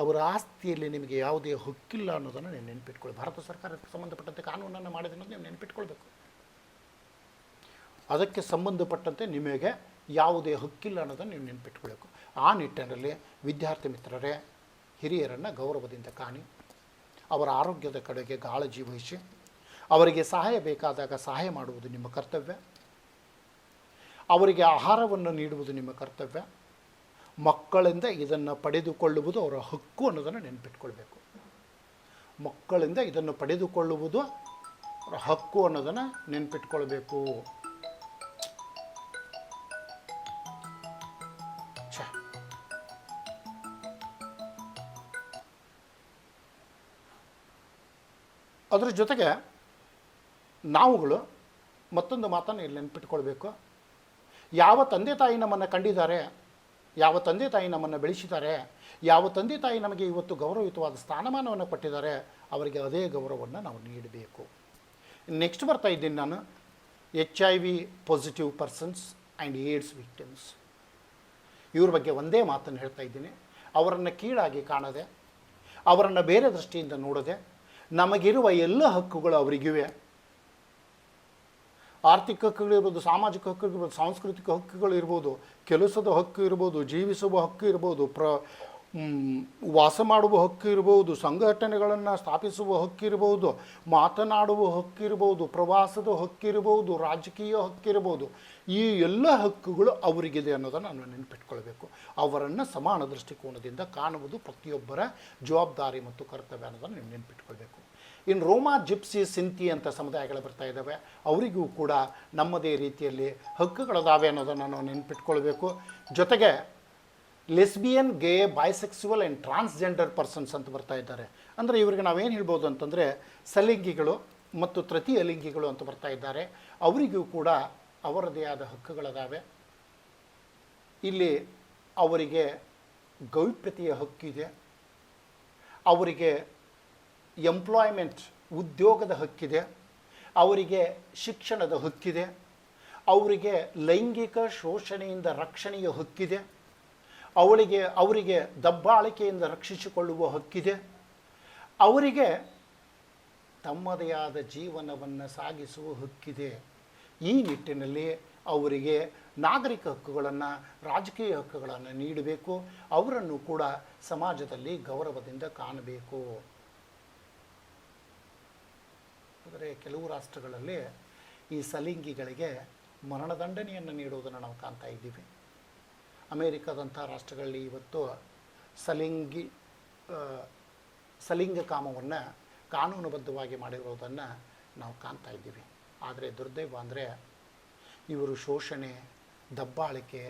ಅವರ ಆಸ್ತಿಯಲ್ಲಿ ನಿಮಗೆ ಯಾವುದೇ ಹಕ್ಕಿಲ್ಲ ಅನ್ನೋದನ್ನು ನೀವು ನೆನಪಿಟ್ಕೊಳ್ಳಿ. ಭಾರತ ಸರ್ಕಾರಕ್ಕೆ ಸಂಬಂಧಪಟ್ಟಂತೆ ಕಾನೂನನ್ನು ಮಾಡಿದೆ ಅನ್ನೋದು ನೀವು ನೆನಪಿಟ್ಕೊಳ್ಬೇಕು. ಅದಕ್ಕೆ ಸಂಬಂಧಪಟ್ಟಂತೆ ನಿಮಗೆ ಯಾವುದೇ ಹಕ್ಕಿಲ್ಲ ಅನ್ನೋದನ್ನು ನೀವು ನೆನಪಿಟ್ಕೊಳ್ಬೇಕು. ಆ ನಿಟ್ಟಿನಲ್ಲಿ ವಿದ್ಯಾರ್ಥಿ ಮಿತ್ರರೇ, ಹಿರಿಯರನ್ನು ಗೌರವದಿಂದ ಕಾಣಿ, ಅವರ ಆರೋಗ್ಯದ ಕಡೆಗೆ ಕಾಳಜಿ ವಹಿಸಿ, ಅವರಿಗೆ ಸಹಾಯ ಬೇಕಾದಾಗ ಸಹಾಯ ಮಾಡುವುದು ನಿಮ್ಮ ಕರ್ತವ್ಯ, ಅವರಿಗೆ ಆಹಾರವನ್ನು ನೀಡುವುದು ನಿಮ್ಮ ಕರ್ತವ್ಯ. ಮಕ್ಕಳಿಂದ ಇದನ್ನು ಪಡೆದುಕೊಳ್ಳುವುದು ಅವರ ಹಕ್ಕು ಅನ್ನೋದನ್ನು ನೆನಪಿಟ್ಕೊಳ್ಬೇಕು. ಮಕ್ಕಳಿಂದ ಇದನ್ನು ಪಡೆದುಕೊಳ್ಳುವುದು ಅವರ ಹಕ್ಕು ಅನ್ನೋದನ್ನು ನೆನಪಿಟ್ಕೊಳ್ಬೇಕು. ಅದರ ಜೊತೆಗೆ ನಾವುಗಳು ಮತ್ತೊಂದು ಮಾತನ್ನು ಇಲ್ಲಿ ನೆನಪಿಟ್ಕೊಳ್ಬೇಕು. ಯಾವ ತಂದೆ ತಾಯಿ ನಮ್ಮನ್ನು ಕಂಡಿದ್ದಾರೆ, ಯಾವ ತಂದೆ ತಾಯಿ ನಮ್ಮನ್ನು ಬೆಳೆಸಿದ್ದಾರೆ, ಯಾವ ತಂದೆ ತಾಯಿ ನಮಗೆ ಇವತ್ತು ಗೌರವಯುತವಾದ ಸ್ಥಾನಮಾನವನ್ನು ಕೊಟ್ಟಿದ್ದಾರೆ, ಅವರಿಗೆ ಅದೇ ಗೌರವವನ್ನು ನಾವು ನೀಡಬೇಕು. ನೆಕ್ಸ್ಟ್ ಬರ್ತಾ ಇದ್ದೀನಿ ನಾನು, HIV positive persons and AIDS victims. ಇವ್ರ ಬಗ್ಗೆ ಒಂದೇ ಮಾತನ್ನು ಹೇಳ್ತಾ ಇದ್ದೀನಿ. ಅವರನ್ನು ಕೀಳಾಗಿ ಕಾಣದೆ, ಅವರನ್ನು ಬೇರೆ ದೃಷ್ಟಿಯಿಂದ ನೋಡದೆ, ನಮಗಿರುವ ಎಲ್ಲ ಹಕ್ಕುಗಳು ಅವರಿಗಿವೆ. ಆರ್ಥಿಕ ಹಕ್ಕುಗಳಿರ್ಬೋದು, ಸಾಮಾಜಿಕ ಹಕ್ಕುಗಳಿರ್ಬೋದು, ಸಾಂಸ್ಕೃತಿಕ ಹಕ್ಕುಗಳು ಇರ್ಬೋದು, ಕೆಲಸದ ಹಕ್ಕು ಇರ್ಬೋದು, ಜೀವಿಸುವ ಹಕ್ಕು ಇರ್ಬೋದು, ವಾಸ ಮಾಡುವ ಹಕ್ಕು ಇರ್ಬೋದು, ಸಂಘಟನೆಗಳನ್ನು ಸ್ಥಾಪಿಸುವ ಹಕ್ಕಿರ್ಬೋದು, ಮಾತನಾಡುವ ಹಕ್ಕಿರ್ಬೋದು, ಪ್ರವಾಸದ ಹಕ್ಕಿರ್ಬೋದು, ರಾಜಕೀಯ ಹಕ್ಕಿರ್ಬೋದು. ಈ ಎಲ್ಲ ಹಕ್ಕುಗಳು ಅವರಿಗಿದೆ ಅನ್ನೋದನ್ನು ನಾವು ನೆನಪಿಟ್ಕೊಳ್ಬೇಕು. ಅವರನ್ನು ಸಮಾನ ದೃಷ್ಟಿಕೋನದಿಂದ ಕಾಣುವುದು ಪ್ರತಿಯೊಬ್ಬರ ಜವಾಬ್ದಾರಿ ಮತ್ತು ಕರ್ತವ್ಯ ಅನ್ನೋದನ್ನು ನೀವು ನೆನಪಿಟ್ಕೊಳ್ಬೇಕು. ಇನ್ನು ರೋಮಾ, ಜಿಪ್ಸಿ, ಸಿಂತಿ ಅಂತ ಸಮುದಾಯಗಳು ಬರ್ತಾ ಇದ್ದಾವೆ. ಅವರಿಗೂ ಕೂಡ ನಮ್ಮದೇ ರೀತಿಯಲ್ಲಿ ಹಕ್ಕುಗಳಿದಾವೆ ಅನ್ನೋದನ್ನು ನಾವು ನೆನಪಿಟ್ಕೊಳ್ಬೇಕು. ಜೊತೆಗೆ ಲೆಸ್ಬಿಯನ್, ಗೇ, ಬೈಸೆಕ್ಸುವಲ್ ಆ್ಯಂಡ್ ಟ್ರಾನ್ಸ್ಜೆಂಡರ್ ಪರ್ಸನ್ಸ್ ಅಂತ ಬರ್ತಾ ಇದ್ದಾರೆ. ಅಂದರೆ ಇವರಿಗೆ ನಾವೇನು ಹೇಳ್ಬೋದು ಅಂತಂದರೆ ಸಲಿಂಗಿಗಳು ಮತ್ತು ತೃತೀಯ ಲಿಂಗಿಗಳು ಅಂತ ಬರ್ತಾ ಇದ್ದಾರೆ. ಅವರಿಗೂ ಕೂಡ ಅವರದೇ ಆದ ಹಕ್ಕುಗಳಿದಾವೆ. ಇಲ್ಲಿ ಅವರಿಗೆ ಗೌಪ್ಯತೆಯ ಹಕ್ಕಿದೆ, ಅವರಿಗೆ ಎಂಪ್ಲಾಯ್ಮೆಂಟ್, ಉದ್ಯೋಗದ ಹಕ್ಕಿದೆ, ಅವರಿಗೆ ಶಿಕ್ಷಣದ ಹಕ್ಕಿದೆ, ಅವರಿಗೆ ಲೈಂಗಿಕ ಶೋಷಣೆಯಿಂದ ರಕ್ಷಣೆಯ ಹಕ್ಕಿದೆ, ಅವರಿಗೆ ದಬ್ಬಾಳಿಕೆಯಿಂದ ರಕ್ಷಿಸಿಕೊಳ್ಳುವ ಹಕ್ಕಿದೆ, ಅವರಿಗೆ ತಮ್ಮದೇ ಆದ ಜೀವನವನ್ನು ಸಾಗಿಸುವ ಹಕ್ಕಿದೆ. ಈ ನಿಟ್ಟಿನಲ್ಲಿ ಅವರಿಗೆ ನಾಗರಿಕ ಹಕ್ಕುಗಳನ್ನು, ರಾಜಕೀಯ ಹಕ್ಕುಗಳನ್ನು ನೀಡಬೇಕು. ಅವರನ್ನು ಕೂಡ ಸಮಾಜದಲ್ಲಿ ಗೌರವದಿಂದ ಕಾಣಬೇಕು. ಆದರೆ ಕೆಲವು ರಾಷ್ಟ್ರಗಳಲ್ಲಿ ಈ ಸಲಿಂಗಿಗಳಿಗೆ ಮರಣದಂಡನೆಯನ್ನು ನೀಡುವುದನ್ನು ನಾವು ಕಾಣ್ತಾ ಇದ್ದೀವಿ. ಅಮೇರಿಕಾದಂಥ ರಾಷ್ಟ್ರಗಳಲ್ಲಿ ಇವತ್ತು ಸಲಿಂಗ ಕಾಮವನ್ನು ಕಾನೂನುಬದ್ಧವಾಗಿ ಮಾಡಿರುವುದನ್ನು ನಾವು ಕಾಣ್ತಾ ಇದ್ದೀವಿ. ಆದರೆ ದುರ್ದೈವ ಅಂದರೆ ಇವರು ಶೋಷಣೆ, ದಬ್ಬಾಳಿಕೆ,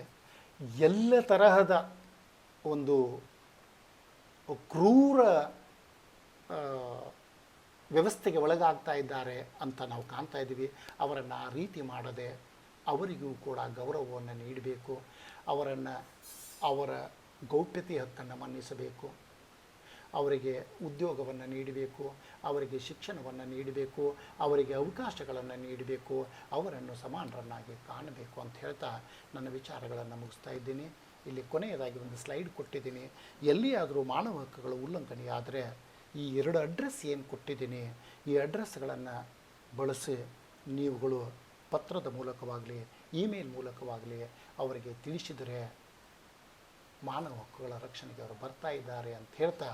ಎಲ್ಲ ತರಹದ ಒಂದು ಕ್ರೂರ ವ್ಯವಸ್ಥೆಗೆ ಒಳಗಾಗ್ತಾ ಇದ್ದಾರೆ ಅಂತ ನಾವು ಕಾಣ್ತಾ ಇದ್ದೀವಿ. ಅವರನ್ನು ಆ ರೀತಿ ಮಾಡದೆ ಅವರಿಗೂ ಕೂಡ ಗೌರವವನ್ನು ನೀಡಬೇಕು. ಅವರ ಗೌಪ್ಯತೆ ಹಕ್ಕನ್ನು ಮನ್ನಿಸಬೇಕು. ಅವರಿಗೆ ಉದ್ಯೋಗವನ್ನು ನೀಡಬೇಕು, ಅವರಿಗೆ ಶಿಕ್ಷಣವನ್ನು ನೀಡಬೇಕು, ಅವರಿಗೆ ಅವಕಾಶಗಳನ್ನು ನೀಡಬೇಕು, ಅವರನ್ನು ಸಮಾನರನ್ನಾಗಿ ಕಾಣಬೇಕು ಅಂತ ಹೇಳ್ತಾ ನನ್ನ ವಿಚಾರಗಳನ್ನು ಮುಗಿಸ್ತಾ ಇದ್ದೀನಿ. ಇಲ್ಲಿ ಕೊನೆಯದಾಗಿ ಒಂದು ಸ್ಲೈಡ್ ಕೊಟ್ಟಿದ್ದೀನಿ. ಎಲ್ಲಿಯಾದರೂ ಮಾನವ ಹಕ್ಕುಗಳ ಉಲ್ಲಂಘನೆಯಾದರೆ ಈ 2 ಅಡ್ರೆಸ್ ಏನು ಕೊಟ್ಟಿದ್ದೀನಿ, ಈ ಅಡ್ರೆಸ್ಗಳನ್ನು ಬಳಸಿ ನೀವುಗಳು ಪತ್ರದ ಮೂಲಕವಾಗಲಿ ಇಮೇಲ್ ಮೂಲಕವಾಗಲಿ ಅವರಿಗೆ ತಿಳಿಸಿದರೆ ಮಾನವ ಹಕ್ಕುಗಳ ರಕ್ಷಣೆಗೆ ಅವರು ಬರ್ತಾ ಇದ್ದಾರೆ ಅಂತ ಹೇಳ್ತಾ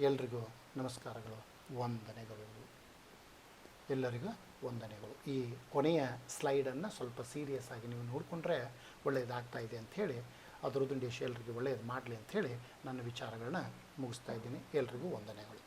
ಎಲ್ರಿಗೂ ನಮಸ್ಕಾರಗಳು, ವಂದನೆಗಳು. ಎಲ್ಲರಿಗೂ ವಂದನೆಗಳು. ಈ ಕೊನೆಯ ಸ್ಲೈಡನ್ನು ಸ್ವಲ್ಪ ಸೀರಿಯಸ್ ಆಗಿ ನೀವು ನೋಡಿಕೊಂಡ್ರೆ ಒಳ್ಳೆಯದಾಗ್ತಾ ಇದೆ ಅಂಥೇಳಿ, ಅದರದುಂಡೇಶ್ ಎಲ್ರಿಗೂ ಒಳ್ಳೆಯದು ಮಾಡಲಿ ಅಂಥೇಳಿ ನನ್ನ ವಿಚಾರಗಳನ್ನ ಮುಗಿಸ್ತಾ ಇದ್ದೀನಿ. ಎಲ್ರಿಗೂ ವಂದನೆಗಳು.